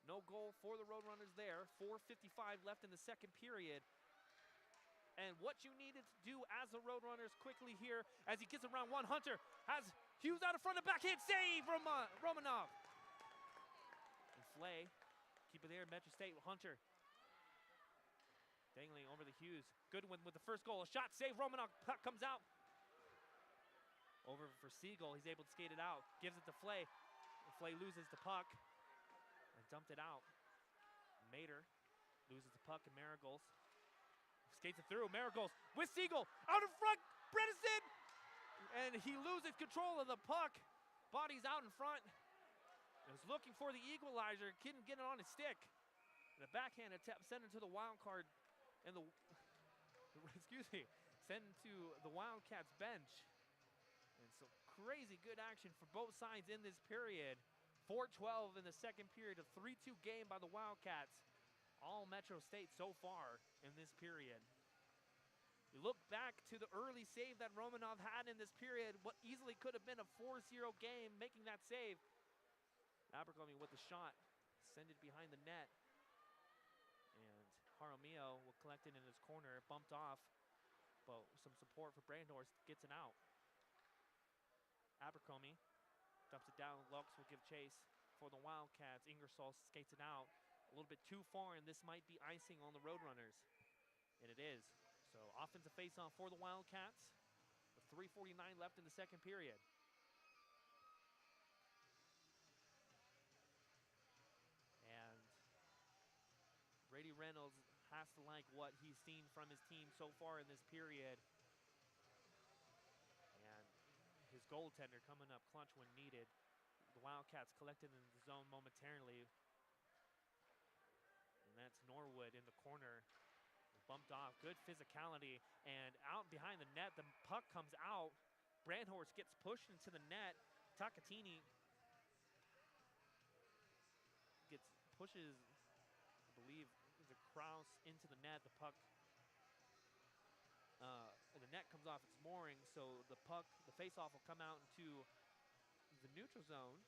no goal for the Roadrunners there. 4:55 left in the second period. And what you needed to do as the Roadrunners quickly here, as he gets around one, Hunter has Hughes out in front of backhand save from Romanov. And Flay, keep it there, Metro State, Hunter. Dangling over the Hughes. Goodwin with the first goal, a shot save, Romanov, puck comes out. Over for Siegel. He's able to skate it out. Gives it to Flay. Flay loses the puck and dumped it out. Mater loses the puck, and Marigolds skates it through. Marigolds with Siegel out in front. Bredesen! And he loses control of the puck. Body's out in front. He was looking for the equalizer. Couldn't get it on his stick. And a backhand attempt sent him to the wild card and the sent him to the Wildcats bench. And so crazy good action for both sides in this period. 4-12 in the second period, a 3-2 game by the Wildcats. All Metro State so far in this period. You look back to the early save that Romanov had in this period, what easily could have been a 4-0 game, making that save. Abercrombie with the shot, send it behind the net. And Jaramillo will collect it in his corner, bumped off, but some support for Brandhorst gets it out. Abercrombie dumps it down, Lux will give chase for the Wildcats. Ingersoll skates it out a little bit too far, and this might be icing on the Roadrunners. And it is. So offensive face-off for the Wildcats. With 3:49 left in the second period. And Brady Reynolds has to like what he's seen from his team so far in this period. And his goaltender coming up clutch when needed. The Wildcats collected in the zone momentarily. And that's Norwood in the corner. Bumped off, good physicality, and out behind the net, the puck comes out. Brandhorst gets pushed into the net. Takatini pushes, I believe, the Kraus into the net. The puck, the net comes off its mooring, so the puck, the face-off will come out into the neutral zone.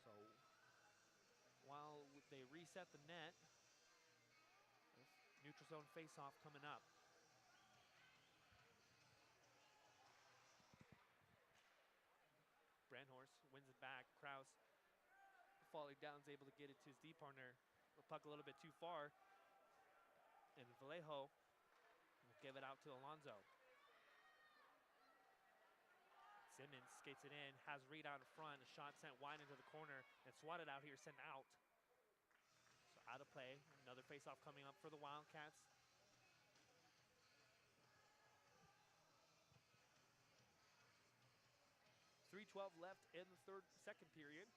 So while they reset the net, neutral zone face-off coming up. Brandhorst wins it back. Kraus falling down is able to get it to his D partner. The puck a little bit too far. And Vallejo will give it out to Alonso. Simmons skates it in, has Reed out in front. A shot sent wide into the corner and swatted out here, sent out. Out of play, another face-off coming up for the Wildcats. .312 left in the second period.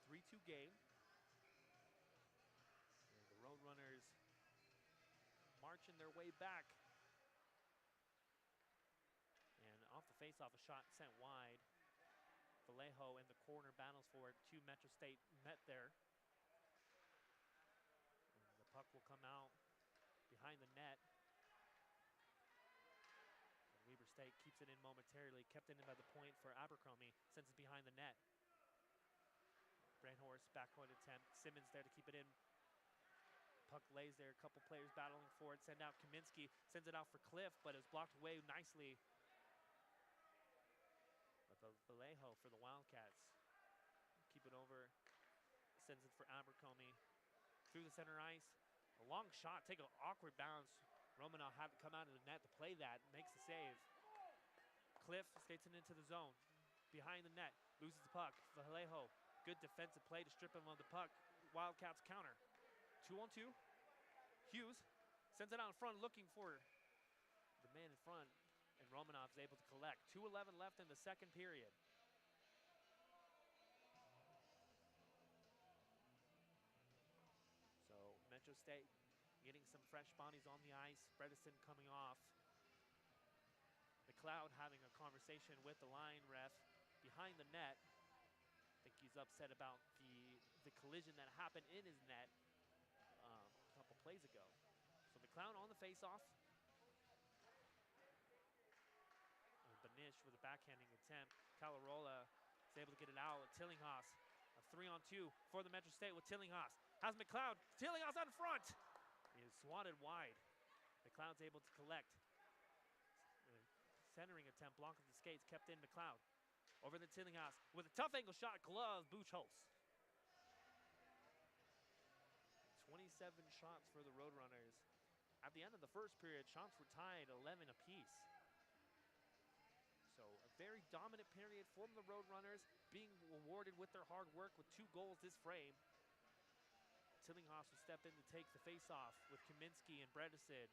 3-2 game. And the Roadrunners marching their way back. And off the face-off, a shot sent wide. Vallejo in the corner battles for it. Two Metro State met there. Puck will come out behind the net. And Weber State keeps it in momentarily, kept it in by the point for Abercrombie, sends it behind the net. Brandhorst backcourt attempt, Simmons there to keep it in. Puck lays there, a couple players battling for it, send out Kaminsky, sends it out for Cliff, but it's blocked away nicely. But Vallejo for the Wildcats. Keep it over, sends it for Abercrombie. Through the center ice, a long shot, take an awkward bounce. Romanov had to come out of the net to play that, makes the save. Cliff skates it into the zone, behind the net, loses the puck. Vallejo, good defensive play to strip him of the puck. Wildcats counter. 2-on-2. Hughes sends it out in front, looking for the man in front, and Romanov's able to collect. 2:11 left in the second period. Metro State getting some fresh bodies on the ice. Bredesen coming off. McLeod having a conversation with the line ref behind the net. I think he's upset about the collision that happened in his net a couple plays ago. So McLeod on the face-off. And Banish with a backhanding attempt. Calarola is able to get it out with Tillinghast. A 3-on-2 for the Metro State with Tillinghast. Has McLeod. Tillinghast out in front. He is swatted wide. McLeod's able to collect. Centering attempt, block of the skates, kept in McLeod. Over to Tillinghast with a tough angle shot, glove, Buchholz. 27 shots for the Roadrunners. At the end of the first period, shots were tied 11 apiece. So a very dominant period from the Roadrunners, being rewarded with their hard work with 2 goals this frame. Tillinghast will step in to take the face-off with Kaminsky and Bredesen.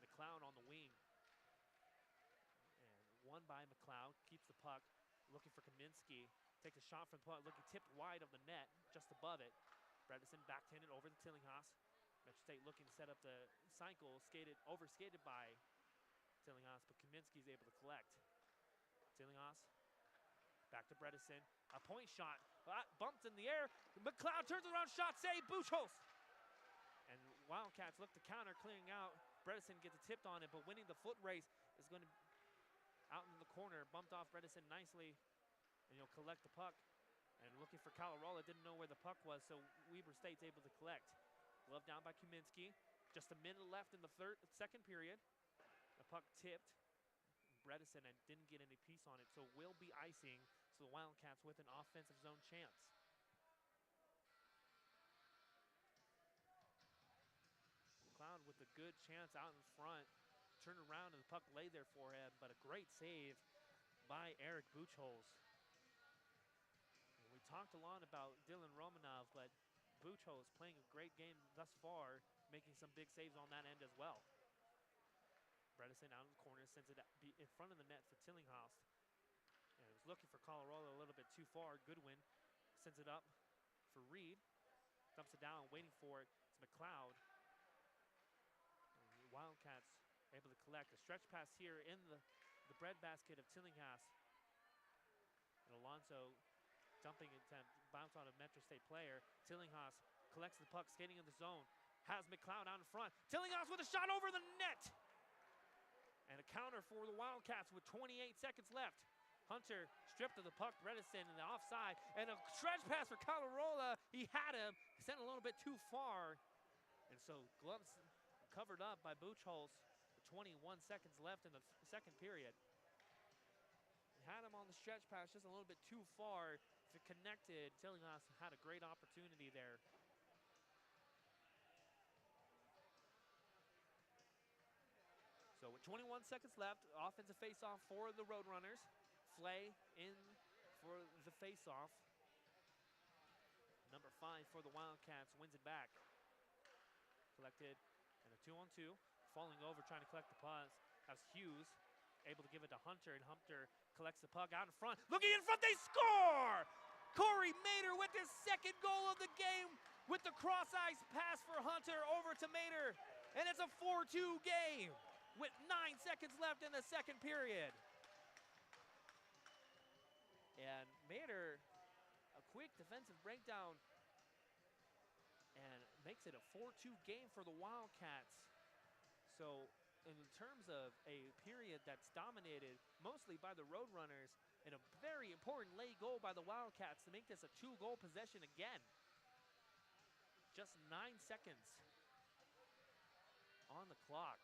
McLeod on the wing. And won by McLeod, keeps the puck, looking for Kaminsky. Takes a shot from the puck, looking tipped wide of the net, just above it. Bredesen backhanded over to Tillinghast. Metro State looking to set up the cycle, overskated by Tillinghast, but Kaminsky's able to collect. Tillinghast, back to Bredesen. A point shot, bumped in the air. McLeod turns around, shot save, Buchholz. And Wildcats look to counter, clearing out. Bredesen gets it tipped on it, but winning the foot race is going to out in the corner, bumped off Bredesen nicely, and he'll collect the puck. And looking for Calarola, didn't know where the puck was, so Weber State's able to collect. Glove down by Kaminsky. Just a minute left in the second period. The puck tipped. Bredesen didn't get any piece on it, so will be icing. So the Wildcats with an offensive zone chance. McLeod with a good chance out in front. Turned around and the puck lay there for him, but a great save by Eric Buchholz. We talked a lot about Dylan Romanov, but Buchholz playing a great game thus far, making some big saves on that end as well. Bredesen out in the corner, sends it in front of the net for Tillinghast. And was looking for Colorado a little bit too far. Goodwin sends it up for Reed. Dumps it down, waiting for it. It's McLeod. And the Wildcats able to collect a stretch pass here in the breadbasket of Tillinghast. And Alonso dumping attempt, bounce on a Metro State player. Tillinghast collects the puck, skating in the zone. Has McLeod out in front. Tillinghast with a shot over the net. And a counter for the Wildcats with 28 seconds left. Hunter stripped of the puck, Bredesen in the offside, and a stretch pass for Calarola. He had him, sent a little bit too far. And so gloves covered up by Buchholz. 21 seconds left in the second period. Had him on the stretch pass just a little bit too far. If it connected, Tillinghast had a great opportunity there. So with 21 seconds left, offensive face-off for the Roadrunners. Flay in for the face-off. Number 5 for the Wildcats wins it back. Collected in a 2-on-2. Falling over, trying to collect the puck. That's Hughes able to give it to Hunter, and Hunter collects the puck out in front. Looking in front, they score! Corey Mader with his second goal of the game with the cross-ice pass for Hunter over to Mader. And it's a 4-2 game with 9 seconds left in the second period. And Mader, a quick defensive breakdown, and makes it a 4-2 game for the Wildcats. So in terms of a period that's dominated mostly by the Roadrunners, and a very important late goal by the Wildcats to make this a 2-goal possession again. Just 9 seconds on the clock.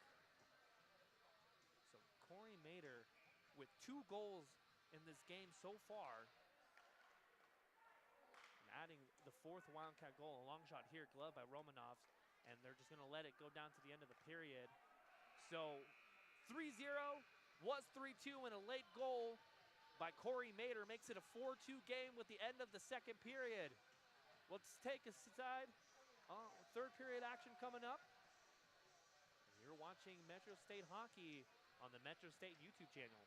So Corey Mader with 2 goals in this game so far. And adding the 4th Wildcat goal, a long shot here, glove by Romanov. And they're just gonna let it go down to the end of the period. So 3-0 was 3-2, and a late goal by Corey Mader makes it a 4-2 game with the end of the second period. Let's take a side. Third period action coming up. And you're watching Metro State Hockey on the Metro State YouTube channel.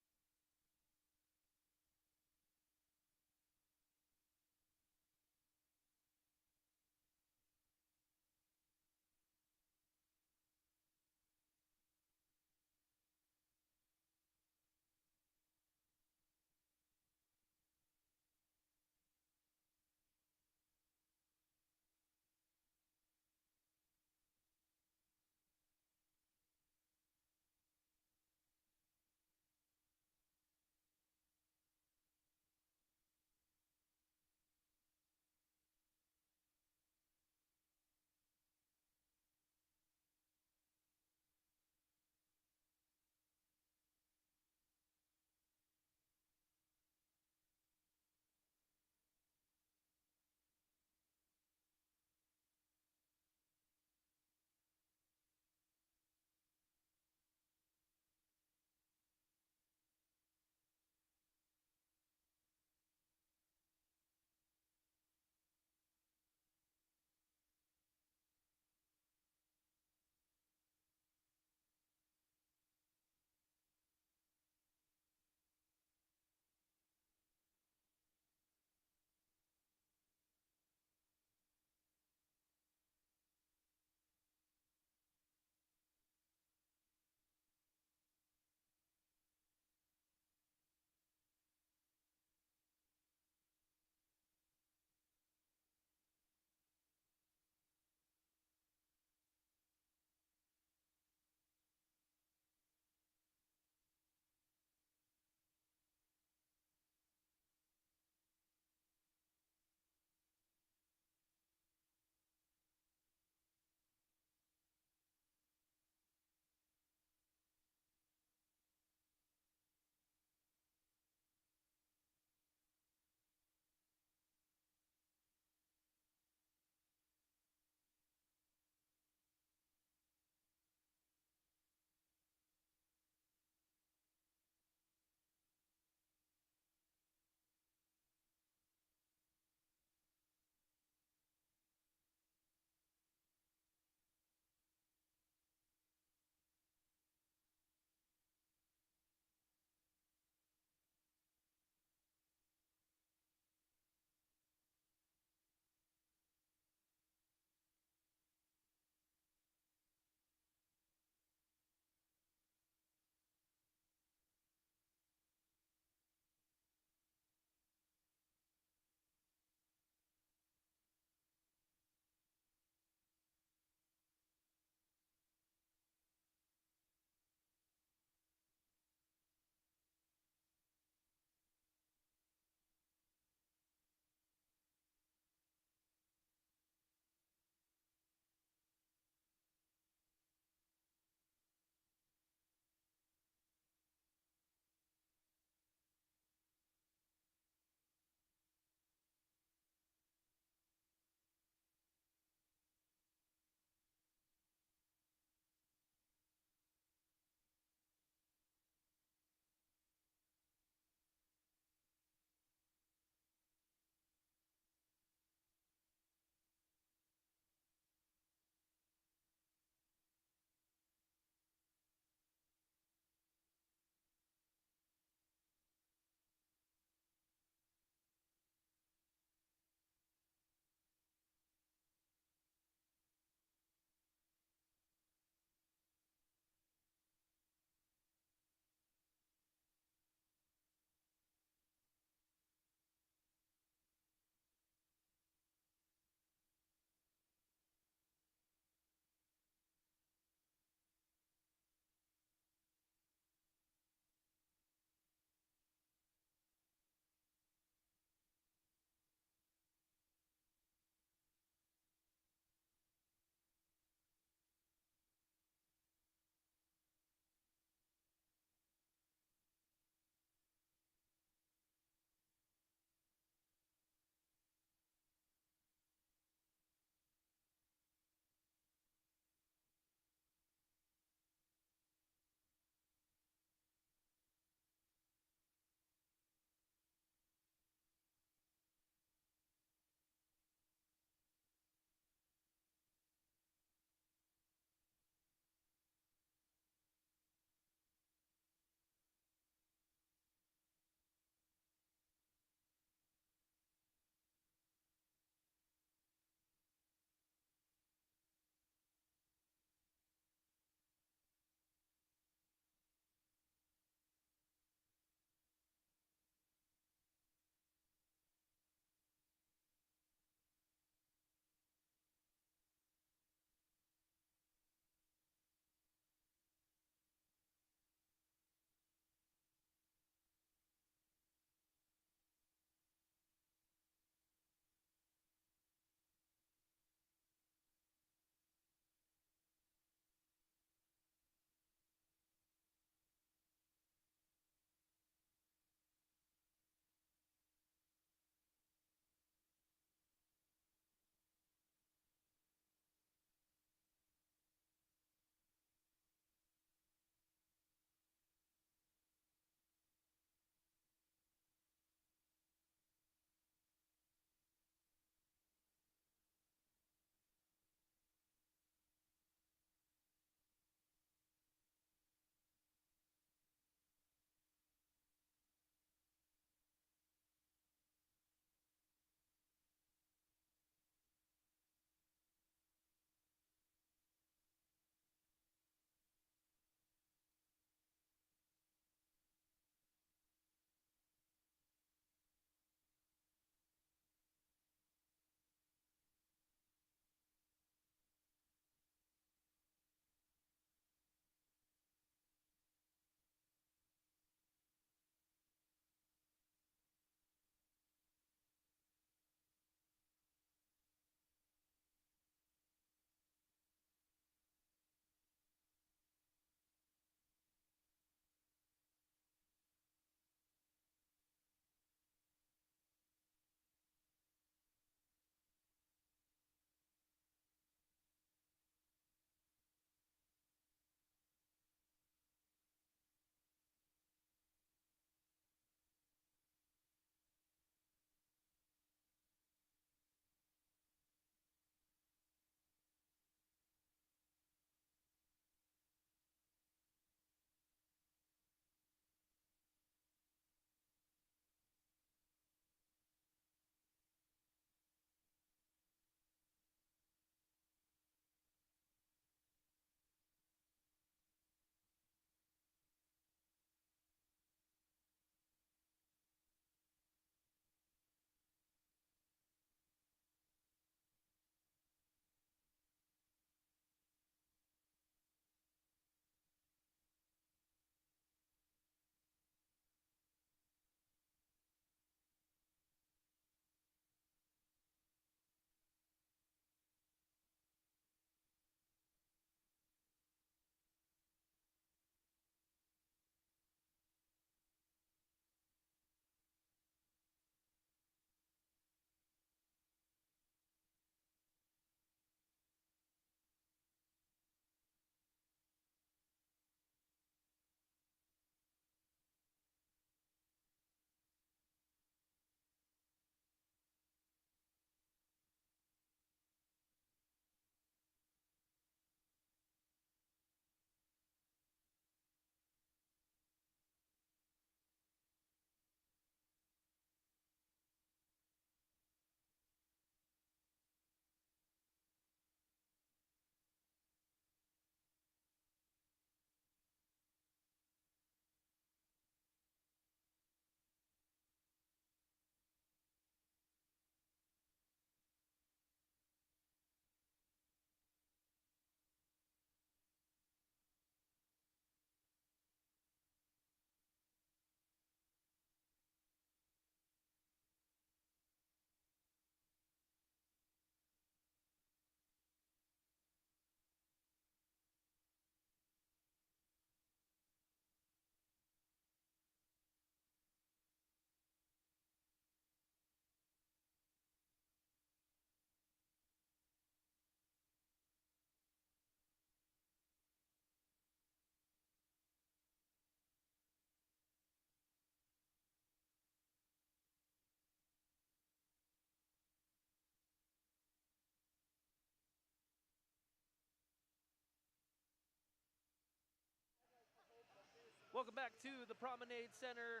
Welcome back to the Promenade Center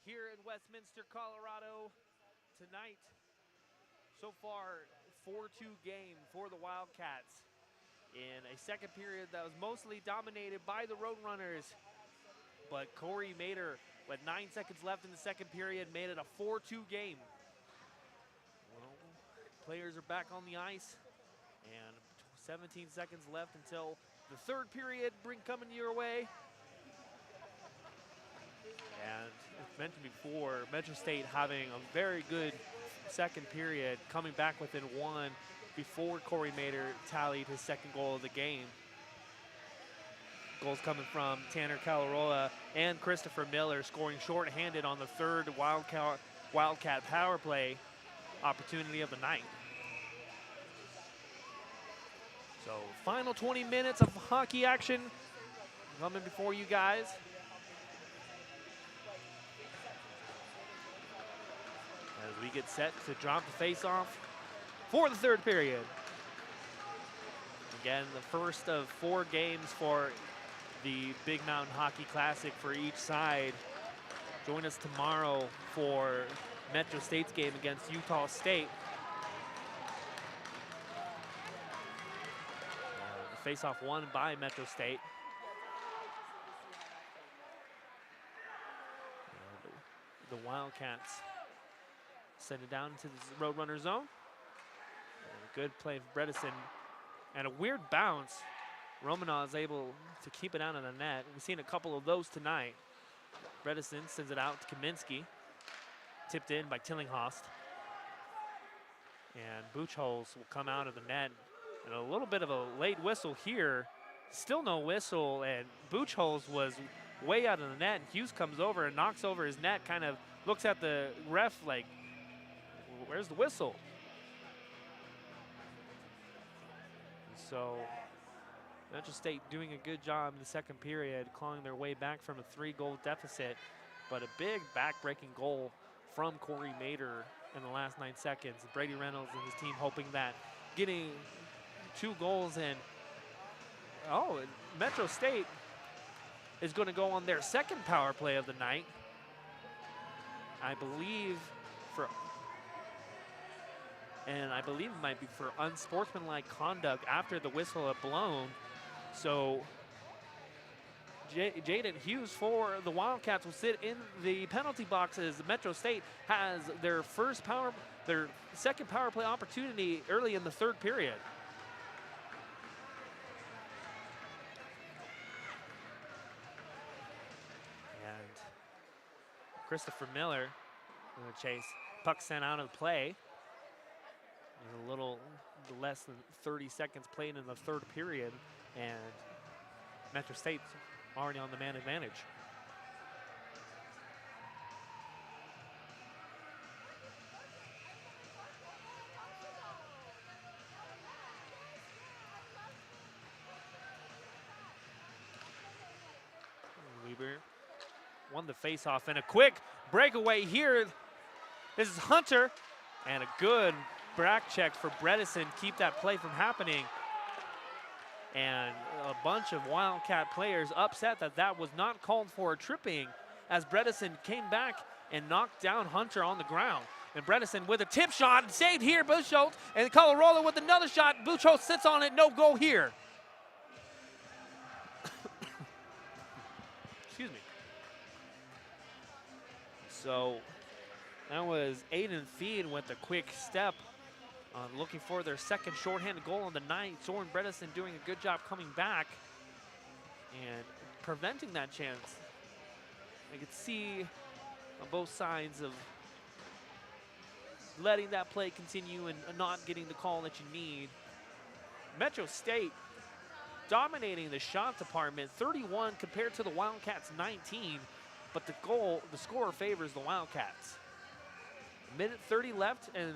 here in Westminster, Colorado. Tonight, so far, 4-2 game for the Wildcats in a second period that was mostly dominated by the Roadrunners. But Corey Mater, with 9 seconds left in the second period, made it a 4-2 game. Well, players are back on the ice, and 17 seconds left until the third period coming your way. And as mentioned before, Metro State having a very good second period, coming back within one before Corey Mater tallied his second goal of the game. Goals coming from Tanner Calarola and Christopher Miller, scoring shorthanded on the third Wildcat power play opportunity of the night. So final 20 minutes of hockey action coming before you guys. As we get set to drop the face-off for the third period. Again, the first of 4 games for the Big Mountain Hockey Classic for each side. Join us tomorrow for Metro State's game against Utah State. The face-off won by Metro State. The Wildcats send it down into the Roadrunner zone. And a good play from Bredesen. And a weird bounce. Romanov is able to keep it out of the net. We've seen a couple of those tonight. Bredesen sends it out to Kaminsky. Tipped in by Tillinghast. And Buchholz will come out of the net. And a little bit of a late whistle here. Still no whistle, and Buchholz was way out of the net. And Hughes comes over and knocks over his net, kind of looks at the ref like, where's the whistle? So Metro State doing a good job in the second period, clawing their way back from a 3-goal deficit, but a big back-breaking goal from Corey Mater in the last 9 seconds. Brady Reynolds and his team hoping that getting 2 goals and Metro State is going to go on their second power play of the night. I believe it might be for unsportsmanlike conduct after the whistle had blown. So Jaden Hughes for the Wildcats will sit in the penalty boxes. Metro State has their second power play opportunity early in the third period. And Christopher Miller in the chase. Puck sent out of the play. A little less than 30 seconds played in the third period, and Metro State's already on the man advantage. Weber won the faceoff, and a quick breakaway here. This is Hunter, and a good back check for Bredesen, keep that play from happening. And a bunch of Wildcat players upset that was not called for a tripping, as Bredesen came back and knocked down Hunter on the ground. And Bredesen with a tip shot, saved here, Buchholz, and Calarola with another shot. Buchholz sits on it, no goal here. Excuse me. So that was Aiden Feed with a quick step. Looking for their second shorthanded goal on the night. Soren Bredesen doing a good job coming back and preventing that chance. I could see on both sides of letting that play continue and not getting the call that you need. Metro State dominating the shot department, 31 compared to the Wildcats 19, but the score favors the Wildcats. Minute 30 left and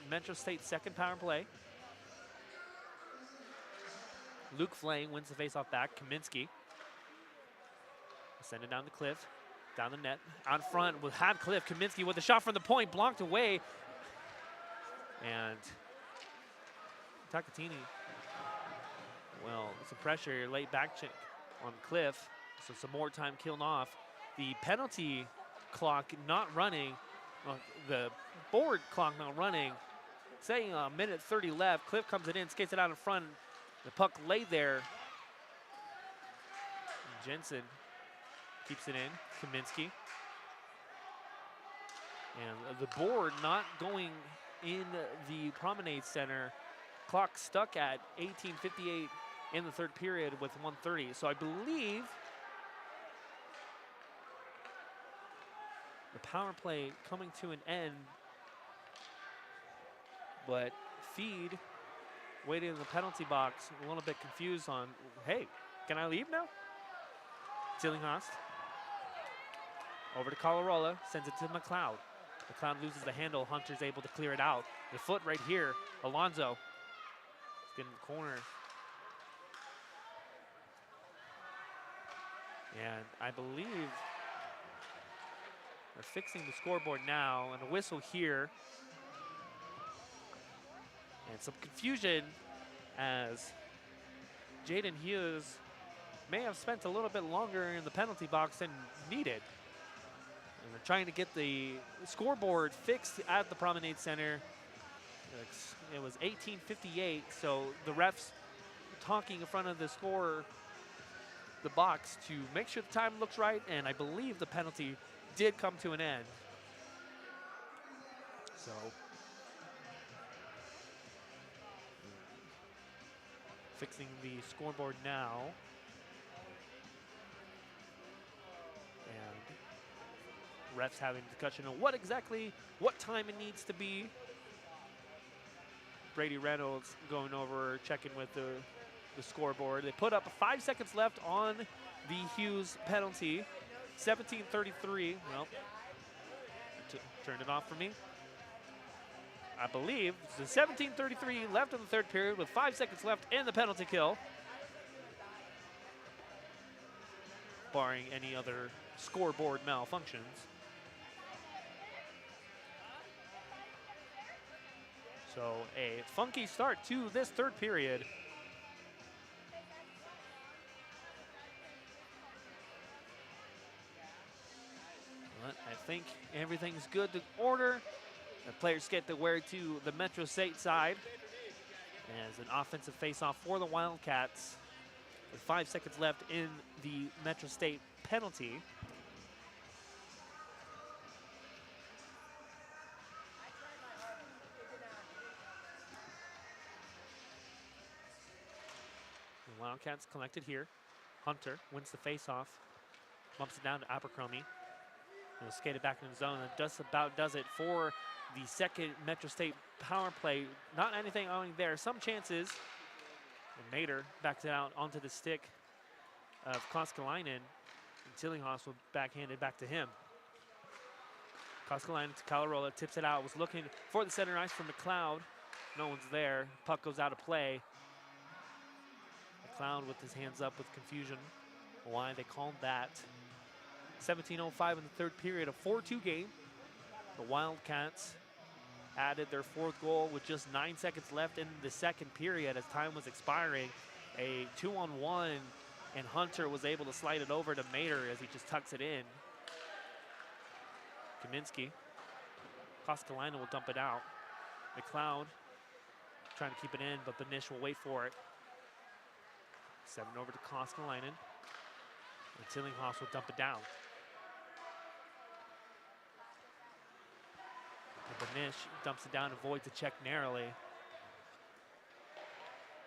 Metro State's second power play. Luke Flame wins the faceoff back. Kaminsky. Send it down to Cliff. Down the net. Out front with Hadcliffe. Kaminsky with a shot from the point. Blocked away. And Takatini. Well, some pressure. Late back check on Cliff. So some more time killed off. The penalty clock not running, the board clock not running, saying a minute 30 left. Cliff comes it in, skates it out in front. The puck laid there. And Jensen keeps it in, Kaminsky. And the board not going in the Promenade Center. Clock stuck at 18:58 in the third period with 1:30. So I believe the power play coming to an end, but Feed waiting in the penalty box, a little bit confused on, hey, can I leave now? Tillinghast over to Colarola, sends it to McLeod. McLeod loses the handle, Hunter's able to clear it out. The foot right here, Alonzo. He's getting the corner. And I believe they're fixing the scoreboard now, and a whistle here. And some confusion as Jaden Hughes may have spent a little bit longer in the penalty box than needed. And they're trying to get the scoreboard fixed at the Promenade Center. It was 18:58, so the refs talking in front of the box to make sure the time looks right, and I believe the penalty did come to an end. So fixing the scoreboard now. And refs having a discussion on what time it needs to be. Brady Reynolds going over, checking with the scoreboard. They put up 5 seconds left on the Hughes penalty. 17:33. Well, turned it off for me. I believe it's 17:33 left in the third period with 5 seconds left in the penalty kill. Barring any other scoreboard malfunctions. So a funky start to this third period. But I think everything's good to order. The players get the wear to the Metro State side. As an offensive faceoff for the Wildcats with 5 seconds left in the Metro State penalty. The Wildcats collected here. Hunter wins the faceoff, bumps it down to Abercrombie. He'll skate it back in the zone, and just about does it for the second Metro State power play. Not anything on there, some chances. And Nader backs it out onto the stick of Koskelainen, and Tillinghast will backhand it back to him. Koskelainen to Colarola, tips it out, was looking for the center ice from McLeod. No one's there, puck goes out of play. McLeod with his hands up with confusion. Why they called that. 17:05 in the third period, a 4-2 game. The Wildcats added their fourth goal with just 9 seconds left in the second period as time was expiring. A 2-on-1, and Hunter was able to slide it over to Mater as he just tucks it in. Kaminsky. Koskelainen will dump it out. McLeod trying to keep it in, but Benish will wait for it. 7 over to Koskelainen. And Tillinghast will dump it down. Benish dumps it down, avoids the check narrowly.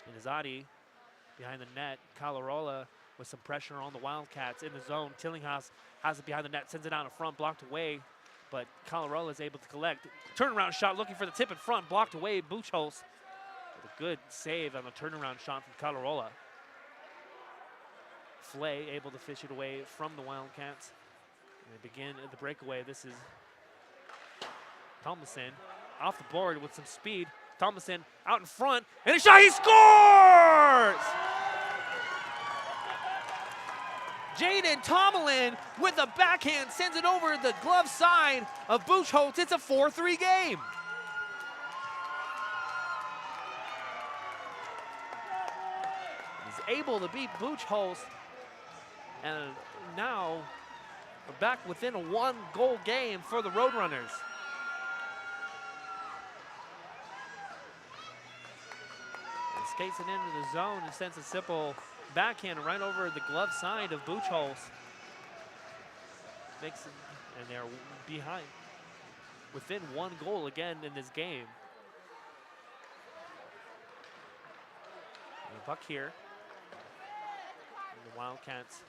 And Izadi behind the net. Colarola with some pressure on the Wildcats in the zone. Tillinghast has it behind the net, sends it out in front, blocked away. But Colarola is able to collect. Turnaround shot looking for the tip in front, blocked away. Buchholz with a good save on the turnaround shot from Colarola. Flay able to fish it away from the Wildcats. And they begin the breakaway. This is Thomason off the board with some speed. Thomason out in front, and a shot, he scores! Jaden Tomlin with a backhand sends it over the glove side of Buchholz. It's a 4-3 game. He's able to beat Buchholz And now we're back within a 1-goal game for the Roadrunners. And skates it into the zone and sends a simple backhand right over the glove side of Buchholz. Makes it, and they're behind, within 1 goal again in this game. And the puck here. And the Wildcats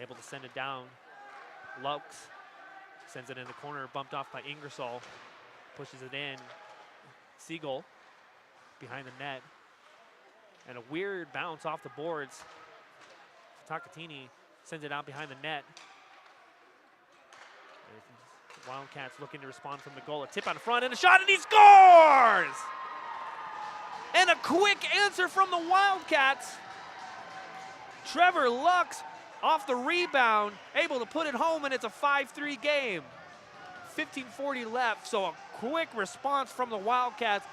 able to send it down. Laux sends it in the corner, bumped off by Ingersoll. Pushes it in. Siegel behind the net. And a weird bounce off the boards. Takatini sends it out behind the net. And Wildcats looking to respond from the goal. A tip out in front and a shot, and he scores! And a quick answer from the Wildcats. Trevor Lux off the rebound, able to put it home, and it's a 5-3 game. 15:40 left, so a quick response from the Wildcats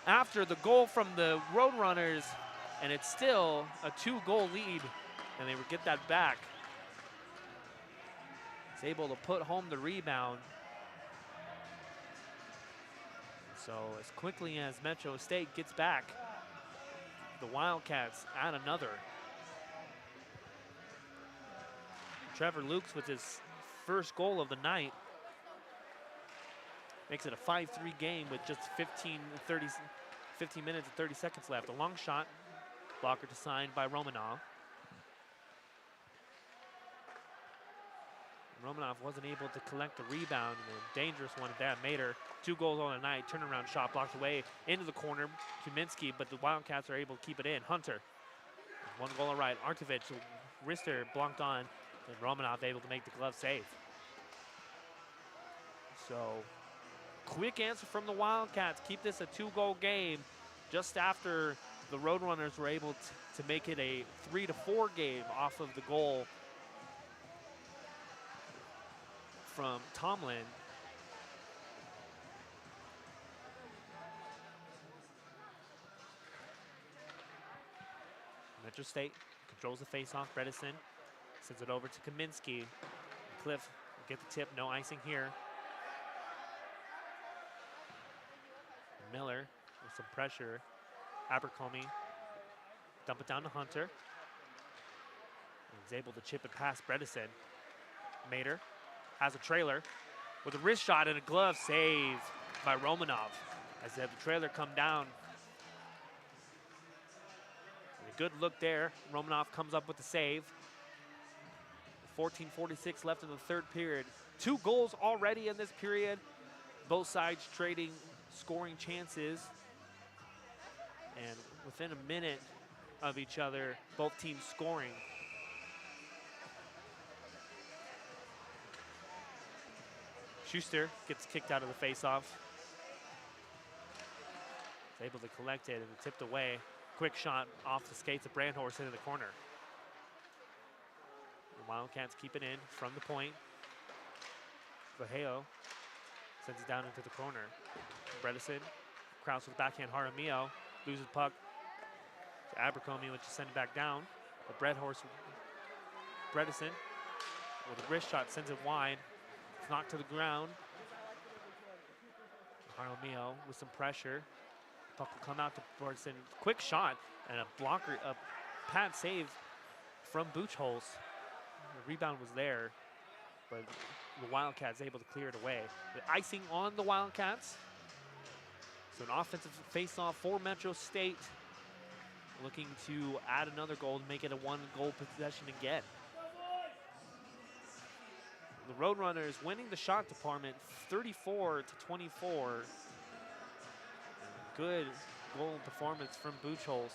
after the goal from the Roadrunners, and it's still a 2-goal lead, and they would get that back. He's able to put home the rebound. So as quickly as Metro State gets back, the Wildcats add another. Trevor Lukes with his first goal of the night. Makes it a 5-3 game with just 15 minutes and 30 seconds left. A long shot, blocker to sign by Romanov. Romanov wasn't able to collect the rebound, and a dangerous one at that. Mater, 2 goals on the night, turnaround shot blocked away into the corner. Kuminski, but the Wildcats are able to keep it in. Hunter, 1 goal on right. Artovich, wrister blocked on, and Romanov able to make the glove save. So, quick answer from the Wildcats. Keep this a 2-goal game just after the Roadrunners were able to make it a 3-4 game off of the goal from Tomlin. Metro State controls the faceoff. Bredesen sends it over to Kaminsky. Cliff will get the tip, no icing here. Miller with some pressure. Abercrombie dump it down to Hunter. He's able to chip it past Bredesen. Mater has a trailer with a wrist shot and a glove save by Romanov as they have the trailer come down. And a good look there. Romanov comes up with the save. 14:46 left in the third period. 2 goals already in this period. Both sides trading scoring chances. And within a minute of each other, both teams scoring. Schuster gets kicked out of the faceoff. He's able to collect it and tipped away. Quick shot off the skates of Brandhorst into the corner. The Wildcats keep it in from the point. Vajeo sends it down into the corner. Bredesen, Kraus with backhand. Jaramillo loses puck to Abercrombie, which is sent it back down. But Bredesen with a wrist shot sends it wide. It's knocked to the ground. Jaramillo with some pressure. Puck will come out to Bredesen. Quick shot and a blocker, a pad save from Buchholz. The rebound was there, but the Wildcats able to clear it away. The icing on the Wildcats. So an offensive face-off for Metro State, looking to add another goal to make it a 1-goal possession again. The Roadrunners winning the shot department 34-24. Good goal performance from Buchholz.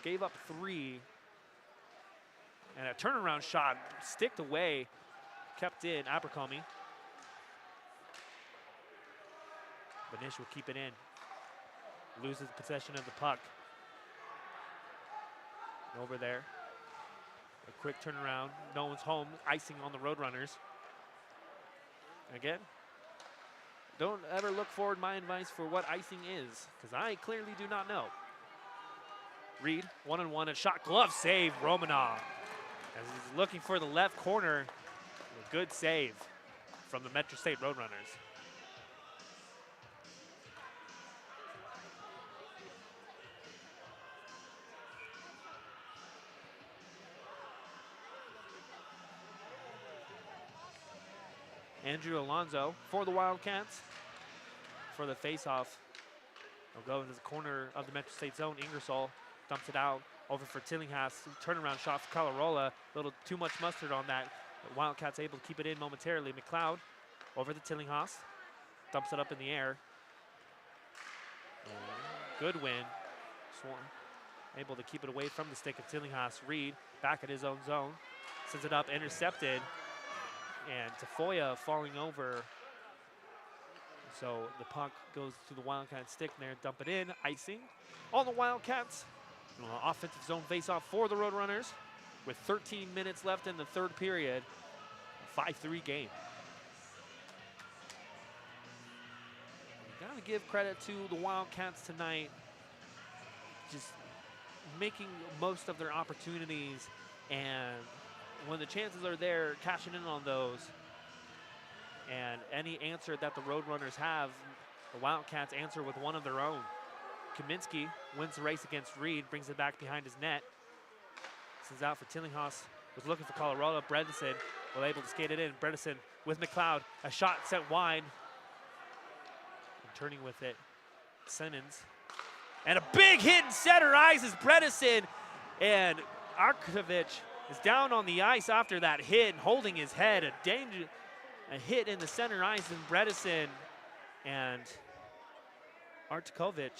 Gave up 3. And a turnaround shot sticked away, kept in. Abercrombie. Benish will keep it in. Loses possession of the puck. Over there. A quick turnaround. No one's home. Icing on the Roadrunners. Again, don't ever look forward my advice for what icing is, because I clearly do not know. Reed, 1-on-1, a shot, glove save, Romanov. As he's looking for the left corner, a good save from the Metro State Roadrunners. Andrew Alonso for the Wildcats. For the face-off, he'll go into the corner of the Metro State zone. Ingersoll dumps it out over for Tillinghast. Turnaround shot for Colarola. A little too much mustard on that. The Wildcats able to keep it in momentarily. McLeod over the Tillinghast. Dumps it up in the air. Good win. Swan able to keep it away from the stick of Tillinghast. Reed back at his own zone. Sends it up, intercepted. And Tafoya falling over. So the puck goes to the Wildcat stick there, dump it in, icing on the Wildcats. Offensive zone face-off for the Roadrunners with 13 minutes left in the third period. 5-3 game. Gotta give credit to the Wildcats tonight. Just making most of their opportunities, and when the chances are there, cashing in on those. And any answer that the Roadrunners have, the Wildcats answer with one of their own. Kaminsky wins the race against Reed, brings it back behind his net. Sends out for Tillinghast, was looking for Colorado. Bredesen was able to skate it in. Bredesen with McLeod, a shot sent wide. And turning with it, Simmons. And a big hit in center ice is Bredesen. And Arkovich is down on the ice after that hit and holding his head. A hit in the center ice, and Bredesen and Artkovic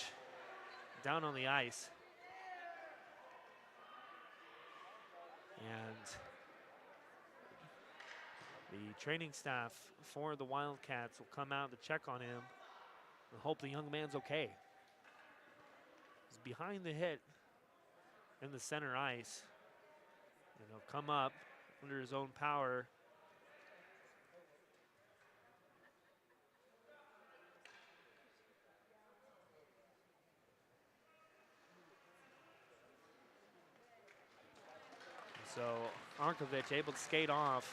down on the ice. And the training staff for the Wildcats will come out to check on him and hope the young man's okay. He's behind the hit in the center ice, and he'll come up under his own power. So Arkovich able to skate off,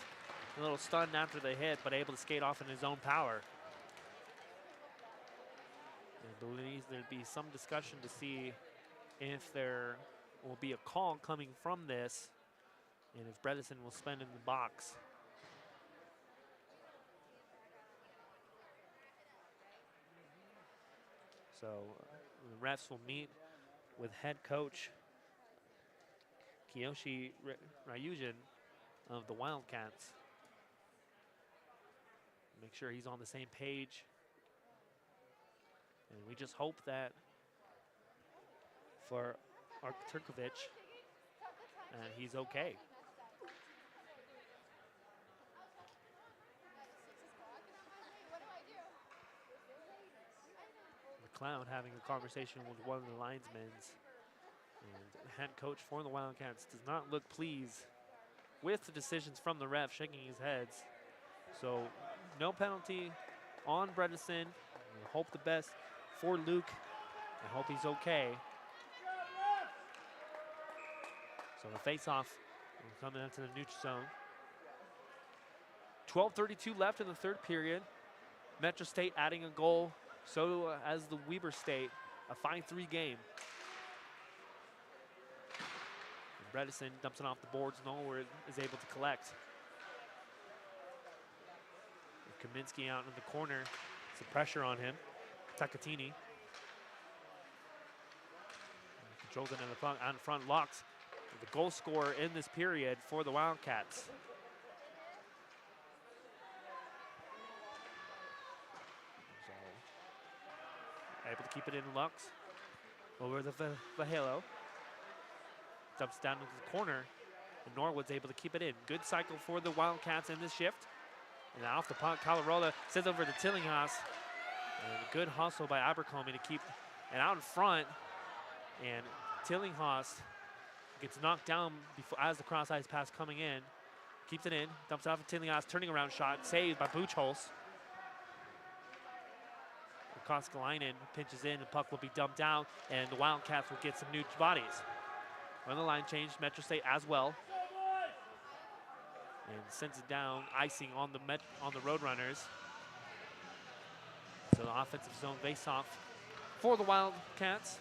a little stunned after the hit, but able to skate off in his own power. I believe there'd be some discussion to see if there will be a call coming from this, and if Bredesen will spend in the box. So the refs will meet with head coach Kiyoshi Ryujin of the Wildcats. Make sure he's on the same page. And we just hope that for Arturkovic, he's okay. McLeod having a conversation with one of the linesmen. And the head coach for the Wildcats does not look pleased with the decisions from the ref, shaking his heads. So no penalty on Bredesen. We hope the best for Luke. I hope he's okay. So the face-off coming into the neutral zone. 12:32 left in the third period. Metro State adding a goal, so as the Weber State, a 5-3 game. Bredesen dumps it off the boards. Norwood is able to collect. Kaminsky out in the corner. Some pressure on him. Takatini. Controls it in the front, on front, locks. The goal scorer in this period for the Wildcats. So, able to keep it in Lux. Over the Vajelo. Dumps down into the corner, and Norwood's able to keep it in. Good cycle for the Wildcats in this shift. And off the puck, Colarola sends over to Tillinghast. And a good hustle by Abercrombie to keep it out in front. And Tillinghast gets knocked down before, as the cross-ice pass coming in. Keeps it in, dumps it off of Tillinghast, turning around shot, saved by Buchholz. Koskelainen pinches in, the puck will be dumped down, and the Wildcats will get some new bodies. On the line change, Metro State as well. and sends it down, icing on the Roadrunners. So the offensive zone face-off for the Wildcats.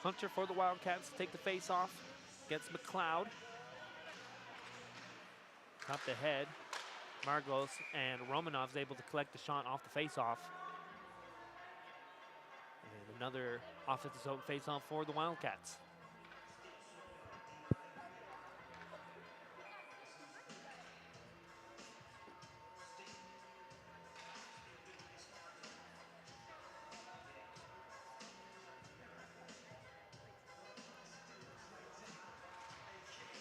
Hunter for the Wildcats to take the face-off against McLeod. Top the head. Margos and Romanov's able to collect the shot off the face-off. And another offensive zone face-off for the Wildcats.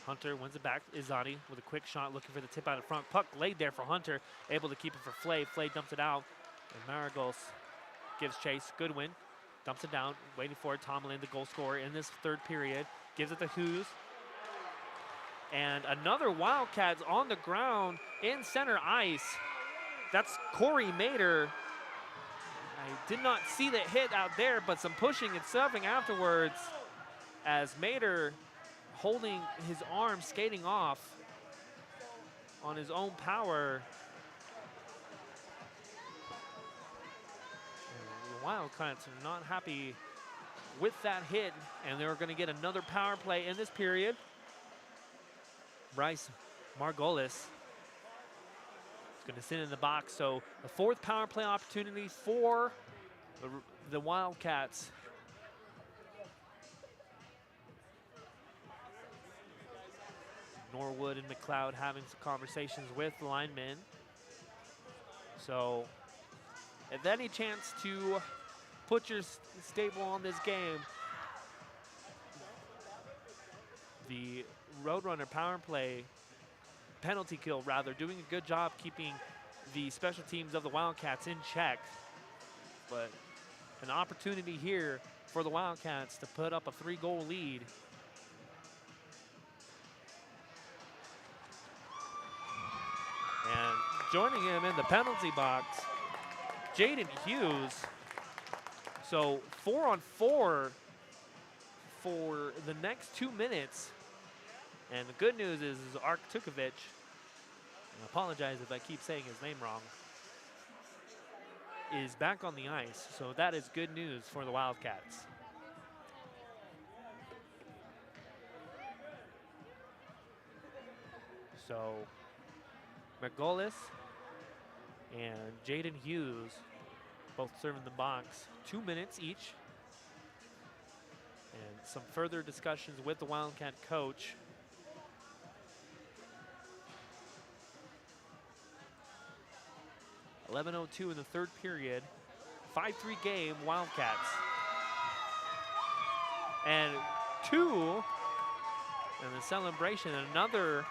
Hunter wins it back. Izzati with a quick shot, looking for the tip out in front. Puck laid there for Hunter, able to keep it for Flay. Flay dumps it out, and Maragos gives chase. Goodwin dumps it down, waiting for it. Tomlin, the goal scorer in this third period, gives it to Hughes. And another Wildcats on the ground in center ice. That's Corey Mater. I did not see the hit out there, but some pushing and shoving afterwards as Mater holding his arm, skating off on his own power. And the Wildcats are not happy with that hit, and they're going to get another power play in this period. Bryce Margolis is going to sit in the box, so the fourth power play opportunity for the Wildcats. Norwood and McLeod having some conversations with the linemen. So, if any chance to put your stable on this game, the Roadrunner power play, penalty kill rather, doing a good job keeping the special teams of the Wildcats in check. But an opportunity here for the Wildcats to put up a 3-goal lead. And joining him in the penalty box, Jaden Hughes. So 4-on-4 for the next 2 minutes. And the good news is Ark Tukovic, I apologize if I keep saying his name wrong, is back on the ice. So that is good news for the Wildcats. So Margolis and Jaden Hughes both serving the box, 2 minutes each. And some further discussions with the Wildcat coach. .11:02 in the third period. 5-3 game, Wildcats. And 2 in the celebration, another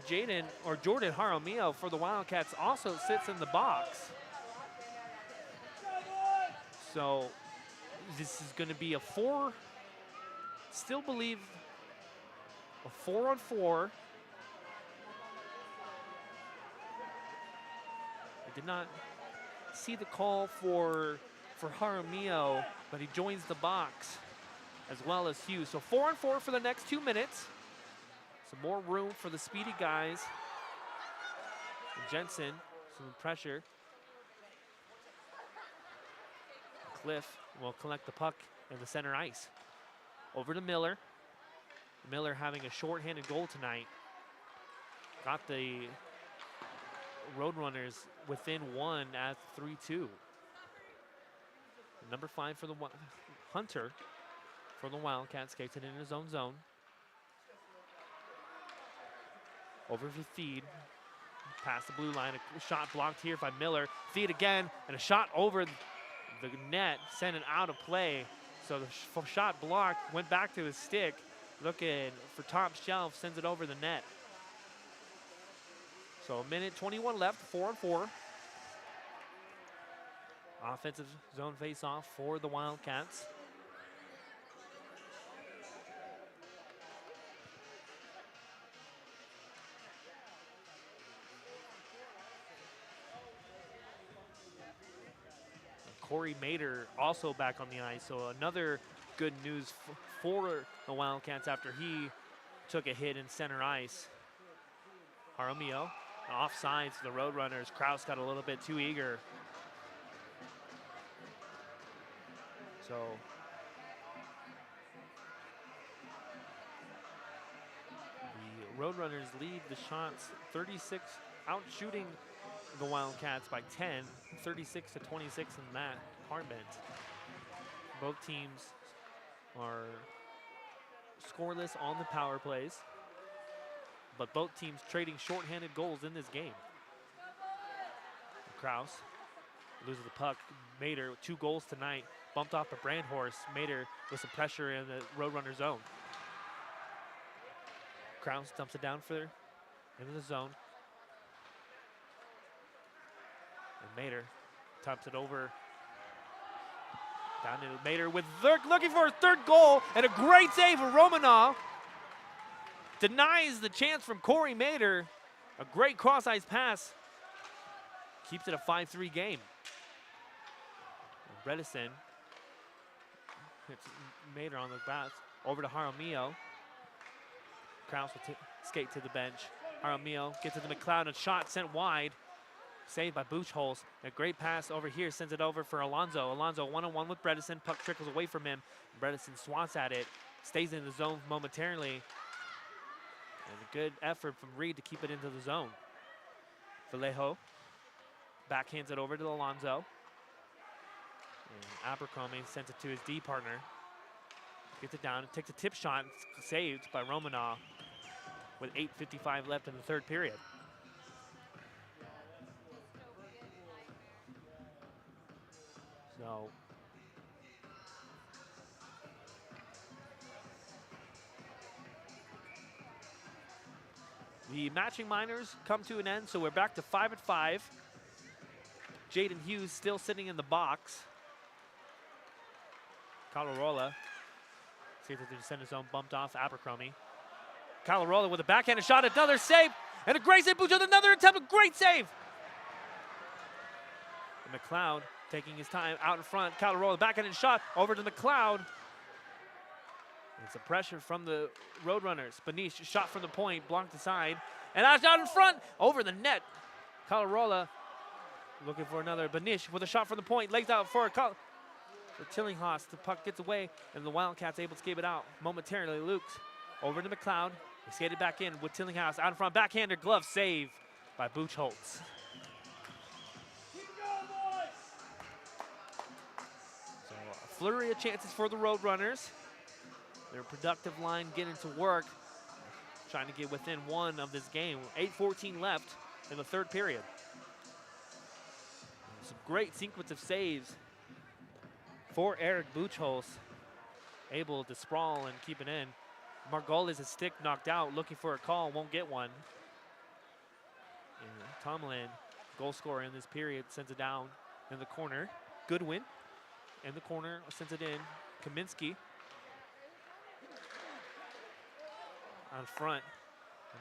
Jordan Jaramillo for the Wildcats also sits in the box. So this is going to be a 4, still believe a 4-on-4. I did not see the call for Jaramillo, but he joins the box as well as Hughes. So 4-on-4 for the next 2 minutes. Some more room for the speedy guys. And Jensen, some pressure. Cliff will collect the puck in the center ice. Over to Miller. Miller having a short-handed goal tonight. Got the Roadrunners within 1 at 3-2. Number 5 for the Hunter for the Wildcats, skates it in his own zone. Over for Feed, past the blue line, a shot blocked here by Miller. Feed again, and a shot over the net, sent it out of play. So the shot blocked, went back to his stick, looking for top shelf, sends it over the net. So 1:21 left, 4-on-4. Offensive zone face-off for the Wildcats. Corey Mater also back on the ice, so another good news for the Wildcats after he took a hit in center ice. Jaramillo offsides the Roadrunners. Kraus got a little bit too eager. So the Roadrunners lead the shots 36, out shooting the Wildcats by 10, 36 to 26 in that department. Both teams are scoreless on the power plays, but both teams trading shorthanded goals in this game. Kraus loses the puck. Mater with 2 goals tonight, bumped off a Brandhorst. Mater with some pressure in the Roadrunner zone. Kraus dumps it down further into the zone. And Mater dumps it over. Down to Mater with looking for his 3rd goal, and a great save of Romanov. Denies the chance from Corey Mater. A great cross-ice pass. Keeps it a 5-3 game. Bredesen hits Mater on the bats. Over to Jaramillo. Kraus will skate to the bench. Jaramillo gets it to McLeod. A shot sent wide. Saved by Buchholz. A great pass over here. Sends it over for Alonso. Alonso one-on-one with Bredesen. Puck trickles away from him. Bredesen swats at it. Stays in the zone momentarily. And a good effort from Reed to keep it into the zone. Vallejo backhands it over to Alonso. And Abercrombie sends it to his D partner. Gets it down and takes a tip shot. Saved by Romanov with 8:55 left in the 3rd period. So the matching minors come to an end, so we're back to 5-5. Jaden Hughes still sitting in the box. Calarola, see if the center zone bumped off Abercrombie. Calarola with a backhanded shot, another save, and a great save. Buchholz, another attempt, a great save. And McLeod taking his time out in front. Calarola backhanded shot over to McLeod. And some pressure from the Roadrunners. Benish shot from the point, blocked aside, and out in front over the net. Calarola looking for another. Benish with a shot from the point, legs out for Tillinghast. The puck gets away, and the Wildcats able to skate it out momentarily. Lukes over to McLeod. He skated back in with Tillinghast out in front. Backhander glove save by Buchholz. So a flurry of chances for the Roadrunners. Their productive line getting to work, trying to get within 1 of this game. 8:14 left in the 3rd period. Some great sequence of saves for Eric Buchholz, able to sprawl and keep it in. Margolis, his stick knocked out, looking for a call, won't get one. And Tomlin, goal scorer in this period, sends it down in the corner. Goodwin in the corner, sends it in. Kaminsky on front.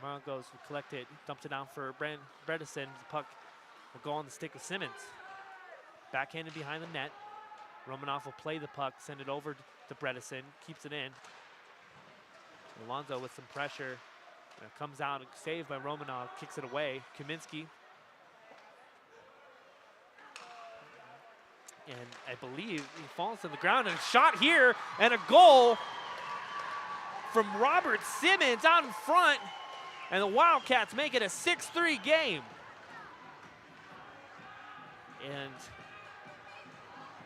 Margolis will collect it, dumps it down for Bredesen. The puck will go on the stick of Simmons. Backhanded behind the net. Romanov will play the puck, send it over to Bredesen, keeps it in. Alonso with some pressure. Comes out, saved by Romanov, kicks it away. Kaminsky. And I believe he falls to the ground, and a shot here, and a goal from Robert Simmons out in front. And the Wildcats make it a 6-3 game. And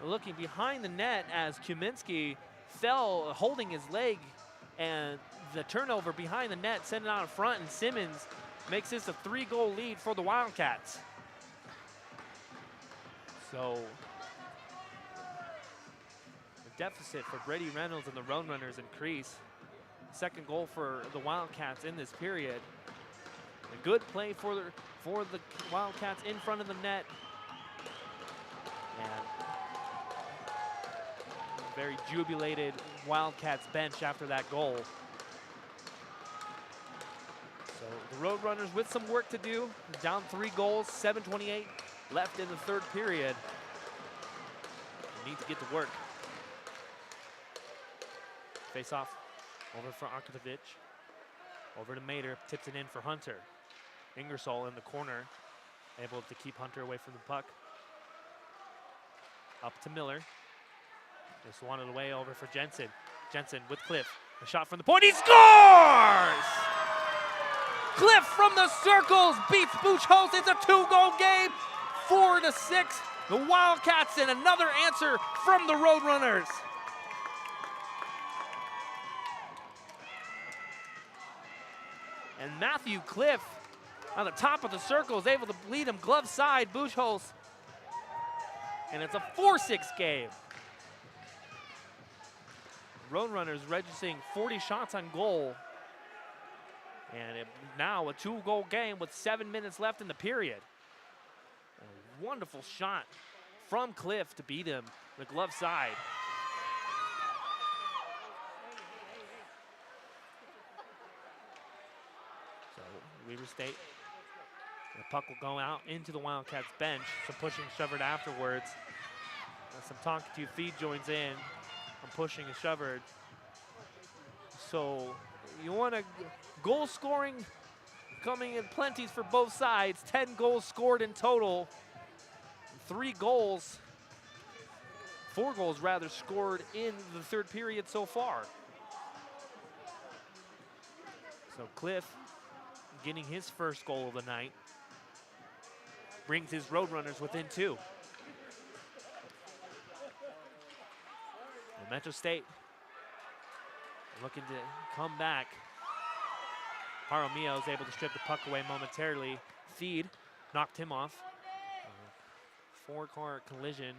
looking behind the net as Kaminsky fell holding his leg, and the turnover behind the net sent it out in front, and Simmons makes this a 3-goal lead for the Wildcats. So the deficit for Brady Reynolds and the Roadrunners increase. 2nd goal for the Wildcats in this period. A good play for the Wildcats in front of the net. And very jubilated Wildcats bench after that goal. So the Roadrunners with some work to do. Down 3 goals, 7:28 left in the 3rd period. need to get to work. Face off over for Arkatovich. Over to Mater, tips it in for Hunter. Ingersoll in the corner, able to keep Hunter away from the puck. Up to Miller. Just wanted away over for Jensen. Jensen with Cliff. A shot from the point, he scores! Cliff from the circles beats Buchholz. It's a 2-goal game, 4-6. The Wildcats and another answer from the Roadrunners. And Matthew Cliff on the top of the circle is able to lead him glove side, Buchholz. And it's a 4-6 game. Roadrunners registering 40 shots on goal. And now a 2-goal game with 7 minutes left in the period. A wonderful shot from Cliff to beat him, the glove side. So Weber State, the puck will go out into the Wildcats bench. Some pushing shovered afterwards. Some talking to feed joins in. I'm pushing and shovered. So you want a goal scoring coming in plenties for both sides. 10 goals scored in total. 4 goals rather scored in the third period so far. So Cliff getting his first goal of the night. Brings his Roadrunners within 2. And Metro State looking to come back. Jaramillo is able to strip the puck away momentarily. Feed knocked him off. 4-car collision,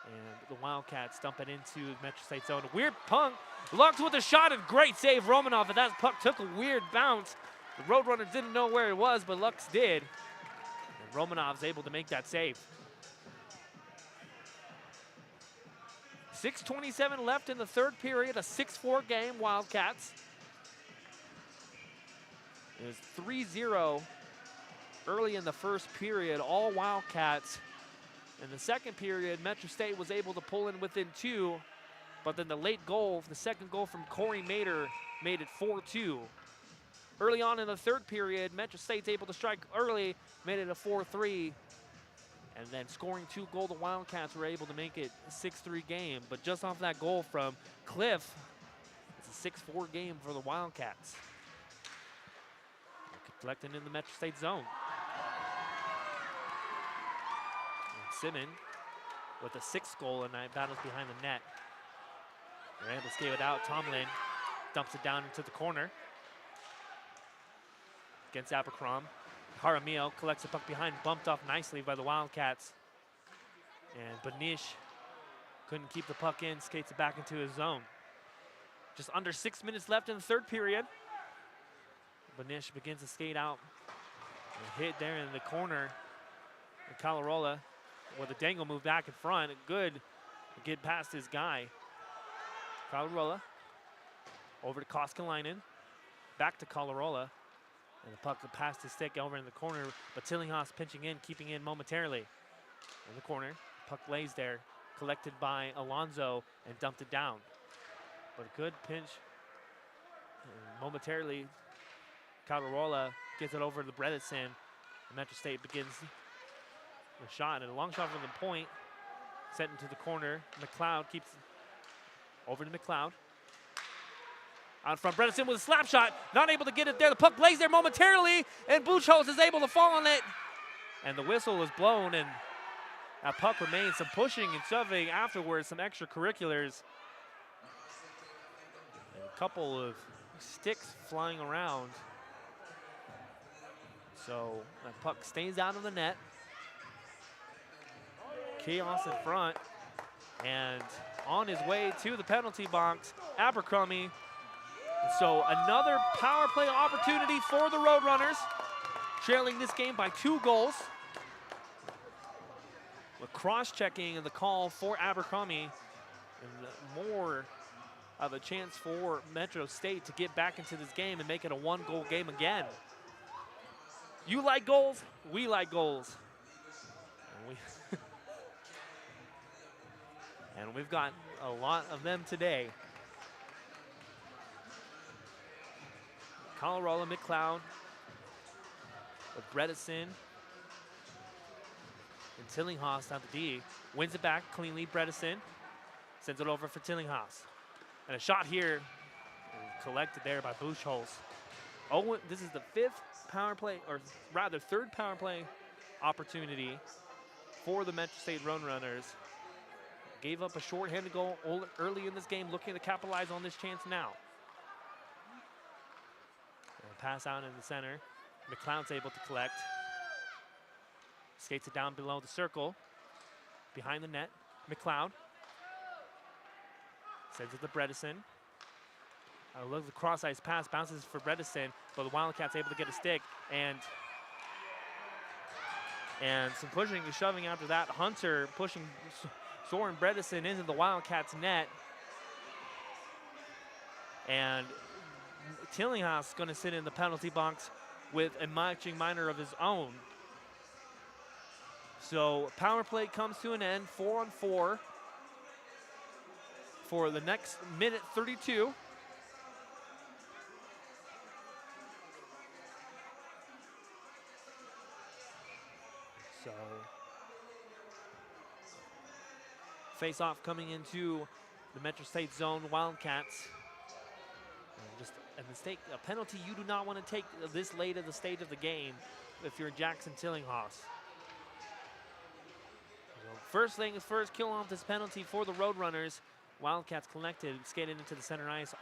and the Wildcats dump it into Metro State zone. A weird punt. Lux with a shot, and great save, Romanov, and that puck took a weird bounce. The Roadrunners didn't know where it was, but Lux did. And Romanov's able to make that save. 6:27 left in the third period, a 6-4 game, Wildcats. It was 3-0 early in the first period, all Wildcats. In the second period, Metro State was able to pull in within 2, but then the late goal, the second goal from Corey Mater, made it 4-2. Early on in the third period, Metro State's able to strike early, made it a 4-3. And then scoring 2 goals, the Wildcats were able to make it a 6-3 game. But just off that goal from Cliff, it's a 6-4 game for the Wildcats. Collecting in the Metro State zone. And Simon with a 6th goal and battles behind the net. They're able to skate it out. Tomlin dumps it down into the corner against Abercrombie. Jaramillo collects the puck behind, bumped off nicely by the Wildcats. And Benish couldn't keep the puck in, skates it back into his zone. Just under 6 minutes left in the third period. Benish begins to skate out. And hit there in the corner. And Calarola with a dangle move back in front. Good to get past his guy. Calarola over to Koskelainen. Back to Calarola. And the puck past his stick over in the corner, but Tillinghast pinching in, keeping in momentarily. In the corner, puck lays there, collected by Alonso and dumped it down. But a good pinch. And momentarily, Calarola gets it over to Bredesen. And Metro State begins the shot, and a long shot from the point, sent into the corner. McLeod keeps over to McLeod. Out front, Bredesen with a slap shot, not able to get it there. The puck lays there momentarily, and Buchholz is able to fall on it. And the whistle is blown, and that puck remains. Some pushing and shoving afterwards, some extracurriculars. And a couple of sticks flying around. So that puck stays out of the net. Chaos in front, and on his way to the penalty box, Abercrombie. So another power play opportunity for the Roadrunners, trailing this game by 2 goals. With cross-checking the call for Abercrombie, and more of a chance for Metro State to get back into this game and make it a 1-goal game again. You like goals, we like goals. And we've got a lot of them today. Colorado McLeod with Bredesen and Tillinghast at the D. Wins it back cleanly, Bredesen. Sends it over for Tillinghast. And a shot here collected there by Buchholz. Oh, this is the fifth power play, or rather third power play opportunity for the Metro State Roadrunners. Gave up a short-handed goal early in this game, looking to capitalize on this chance now. And pass out in the center. McLeod's able to collect. Skates it down below the circle. Behind the net, McLeod. Sends it to Bredesen. Look, the cross-ice pass bounces for Bredesen, but the Wildcats able to get a stick, and some pushing and shoving after that. Hunter pushing Soren Bredesen into the Wildcats net, and Tillinghast is going to sit in the penalty box with a matching minor of his own. So power play comes to an end, 4-on-4 for the next minute 32. So face-off coming into the Metro State zone. Wildcats. Just a mistake, a penalty you do not want to take this late at the stage of the game if you're Jackson Tillinghast. So first thing is first, kill off this penalty for the Roadrunners. Wildcats collected, skated into the center ice.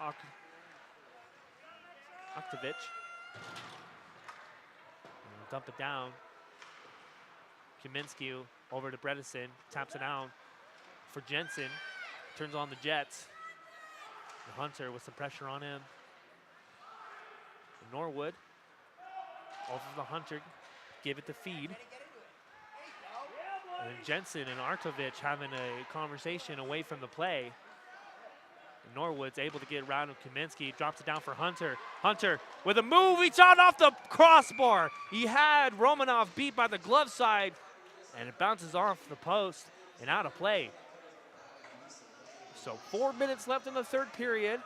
Oktovich. Dump it down. Kaminsky over to Bredesen, taps it down for Jensen. Turns on the Jets. Hunter with some pressure on him. Norwood over the Hunter, give it to Feed. And Jensen and Artovich having a conversation away from the play. And Norwood's able to get around with Kaminsky, drops it down for Hunter. Hunter with a move, he shot off the crossbar. He had Romanov beat by the glove side, and it bounces off the post and out of play. So 4 minutes left in the third period.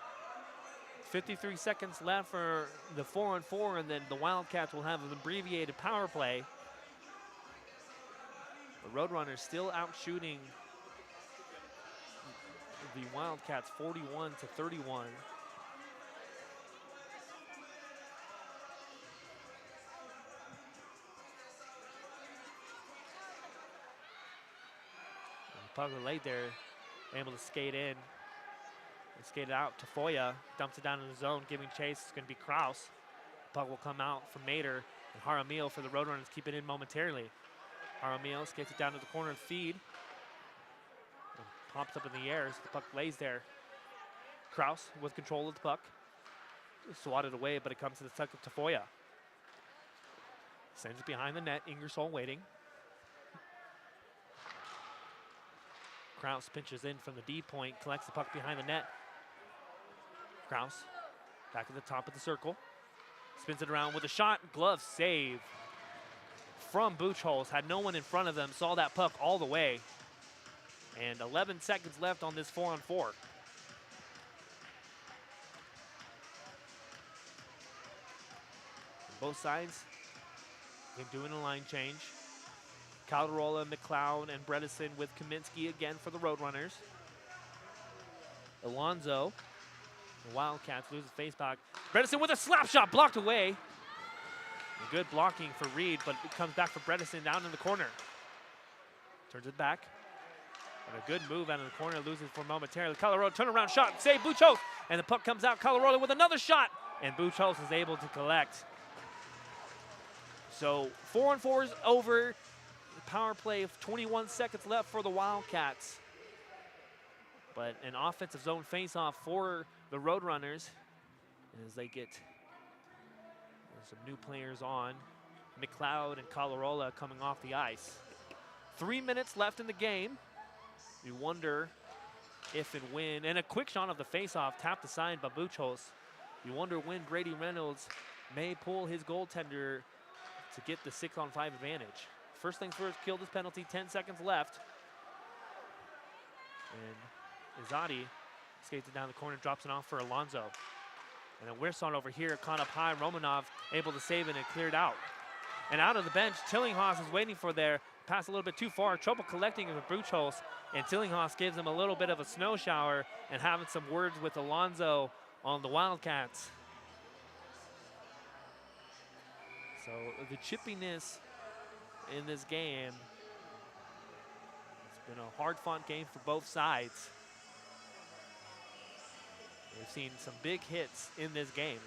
53 seconds left for the 4-on-4, and then the Wildcats will have an abbreviated power play. The Roadrunners still out shooting the Wildcats 41-31. Puck laid there, able to skate in. And skate it out to Foya, dumps it down in the zone, giving chase. It's going to be Kraus. Puck will come out from Mater, and Jaramillo for the Roadrunners keep it in momentarily. Jaramillo skates it down to the corner of Feed. And pops up in the air as the puck lays there. Kraus with control of the puck. Swatted away, but it comes to the tuck to Foya. Sends it behind the net, Ingersoll waiting. Kraus pinches in from the D point, collects the puck behind the net. Kraus back at the top of the circle. Spins it around with a shot, glove save from Buchholz. Had no one in front of them, saw that puck all the way. And 11 seconds left on this 4-on-4. Both sides doing a line change. Calderola, McLeod, and Bredesen with Kaminsky again for the Roadrunners. Alonzo, the Wildcats lose the face back. Bredesen with a slap shot blocked away. A good blocking for Reed, but it comes back for Bredesen down in the corner. Turns it back. And a good move out of the corner, loses for momentarily. Colorado turnaround shot, save Buchholz, and the puck comes out. Colorado with another shot, and Buchholz is able to collect. So 4-on-4 is over. Power play of 21 seconds left for the Wildcats. But an offensive zone face-off for the Roadrunners as they get some new players on. McLeod and Colarola coming off the ice. 3 minutes left in the game. You wonder if and when, and a quick shot of the face-off tapped aside by Buchholz. You wonder when Brady Reynolds may pull his goaltender to get the 6-on-5 advantage. First things first, kill this penalty, 10 seconds left. And Izadi skates it down the corner, drops it off for Alonso. And then Weirson over here, caught up high. Romanov able to save it and cleared out. And out of the bench, Tillinghast is waiting for their pass a little bit too far. Trouble collecting it with Buchholz. And Tillinghast gives him a little bit of a snow shower and having some words with Alonso on the Wildcats. So the chippiness in this game, it's been a hard-fought game for both sides. We've seen some big hits in this game.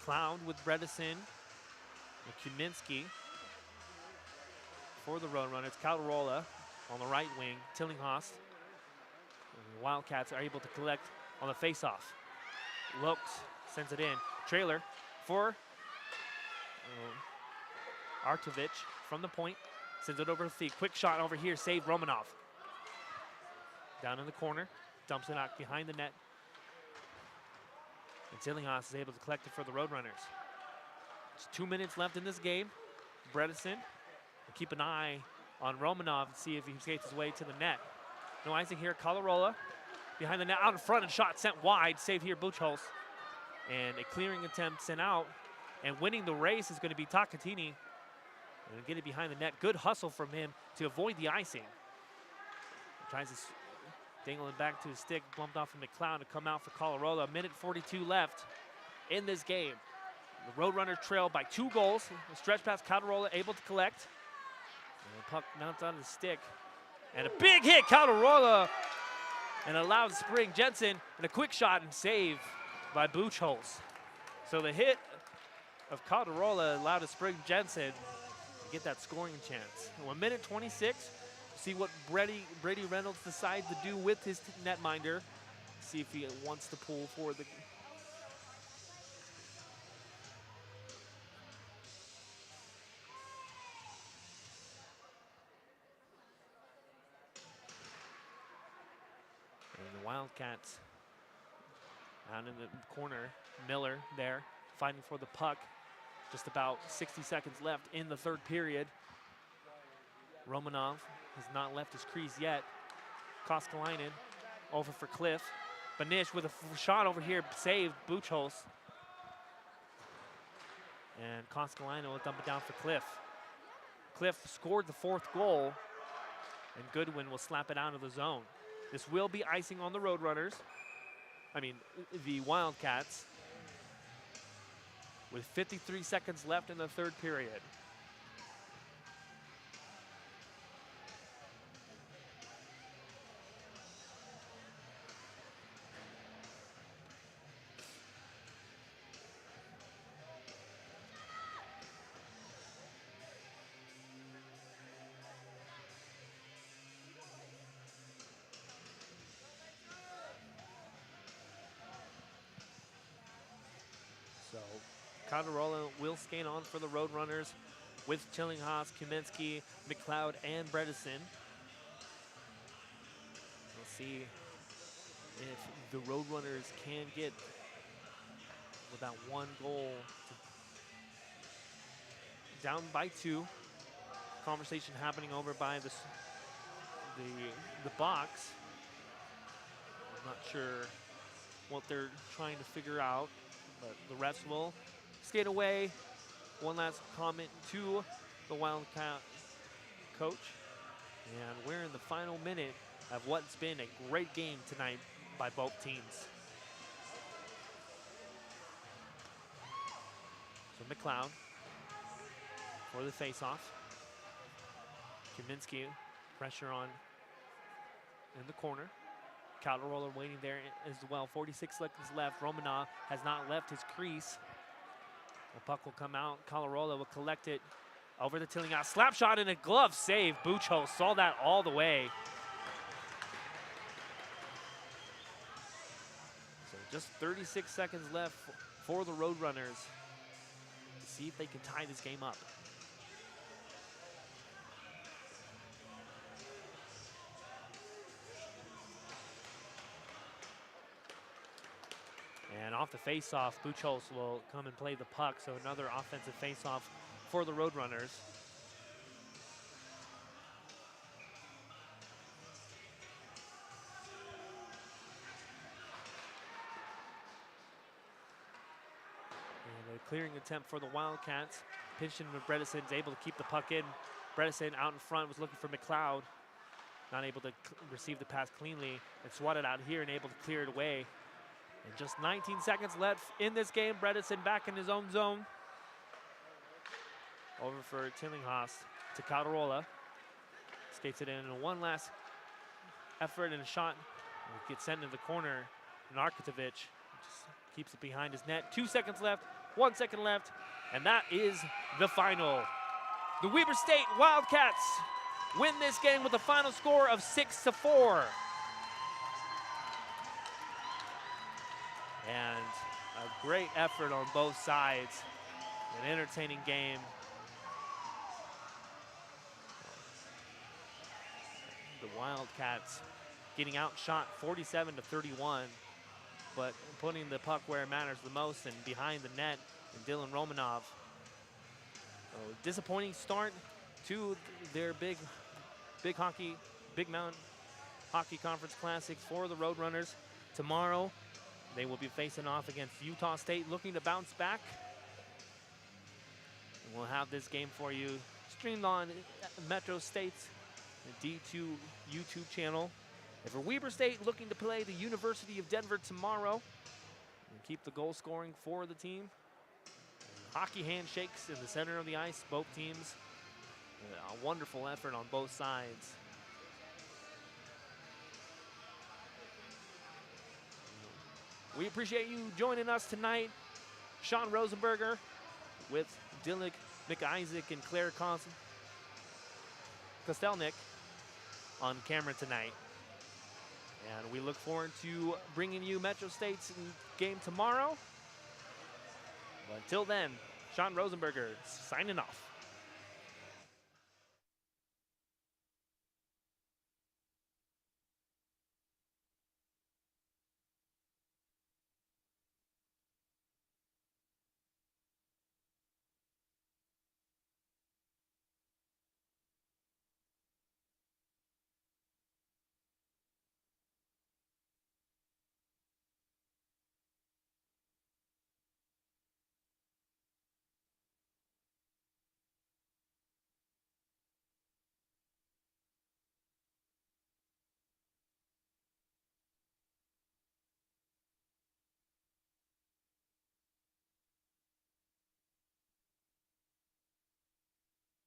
McLeod with Bredesen, Kuminski for the Roadrunners. Calderola on the right wing, Tillinghast. And the Wildcats are able to collect on the faceoff. Looks, sends it in. Trailer for Artovich from the point. Sends it over to Thief. Quick shot over here, saved Romanov. Down in the corner, dumps it out behind the net. And Tillinghast is able to collect it for the Roadrunners. Just 2 minutes left in this game. Bredesen will keep an eye on Romanov and see if he skates his way to the net. No icing here, Colarola behind the net, out in front, and shot sent wide, saved here Buchholz. And a clearing attempt sent out. And winning the race is going to be Takatini. And get it behind the net. Good hustle from him to avoid the icing. Tries to dangle it back to his stick, bumped off from McLeod to come out for Colorado. A minute 42 left in this game. The Roadrunners trail by 2 goals. The stretch pass, Calderola able to collect. And the puck mounts on the stick. And a big hit, Calderola. And a loud spring, Jensen, and a quick shot and save by Buchholz. So the hit of Calderola allowed a spring Jensen to get that scoring chance. 1 minute 26. See what Brady Reynolds decides to do with his netminder. See if he wants to pull for the. And the Wildcats out in the corner. Miller there fighting for the puck. Just about 60 seconds left in the third period. Romanov has not left his crease yet. Koskelainen over for Cliff. Banish with a shot over here, saved Buchholz. And Koskelainen will dump it down for Cliff. Cliff scored the 4th goal, and Goodwin will slap it out of the zone. This will be icing on the Roadrunners. I mean, the Wildcats. With 53 seconds left in the third period. So Calderola will skate on for the Roadrunners with Tillinghast, Kuminski, McLeod, and Bredesen. We'll see if the Roadrunners can get with that 1 goal down by 2. Conversation happening over by the box. I'm not sure what they're trying to figure out, but the refs will skate away. One last comment to the Wildcat coach. And we're in the final minute of what's been a great game tonight by both teams. So McLeod for the faceoff. Kuminski, pressure on in the corner. Calderola waiting there as well. 46 seconds left. Romanov has not left his crease. The puck will come out. Calderola will collect it over the Tillinghast. Slap shot and a glove save. Buchholz saw that all the way. So just 36 seconds left for the Roadrunners to see if they can tie this game up. And off the faceoff, Buchholz will come and play the puck. So another offensive faceoff for the Roadrunners. And a clearing attempt for the Wildcats. Pinched in with Bredesen's able to keep the puck in. Bredesen out in front was looking for McLeod. Not able to receive the pass cleanly and swatted out here and able to clear it away. And just 19 seconds left in this game. Bredesen back in his own zone. Over for Tillinghast to Calderola. Skates it in and one last effort and a shot. It gets sent into the corner. Narkotovic just keeps it behind his net. 2 seconds left, 1 second left, and that is the final. The Weber State Wildcats win this game with a final score of 6-4. And a great effort on both sides. An entertaining game. The Wildcats getting outshot 47-31, but putting the puck where it matters the most and behind the net, and Dylan Romanov. So disappointing start to their Big Mountain Hockey Conference Classic for the Roadrunners. Tomorrow, they will be facing off against Utah State, looking to bounce back. And we'll have this game for you streamed on Metro State's D2 YouTube channel. And for Weber State, looking to play the University of Denver tomorrow and keep the goal scoring for the team. Hockey handshakes in the center of the ice, both teams. A wonderful effort on both sides. We appreciate you joining us tonight. Sean Rosenberger with Dylan McIsaac and Claire Kostelnik on camera tonight. And we look forward to bringing you Metro State's game tomorrow. But until then, Sean Rosenberger signing off.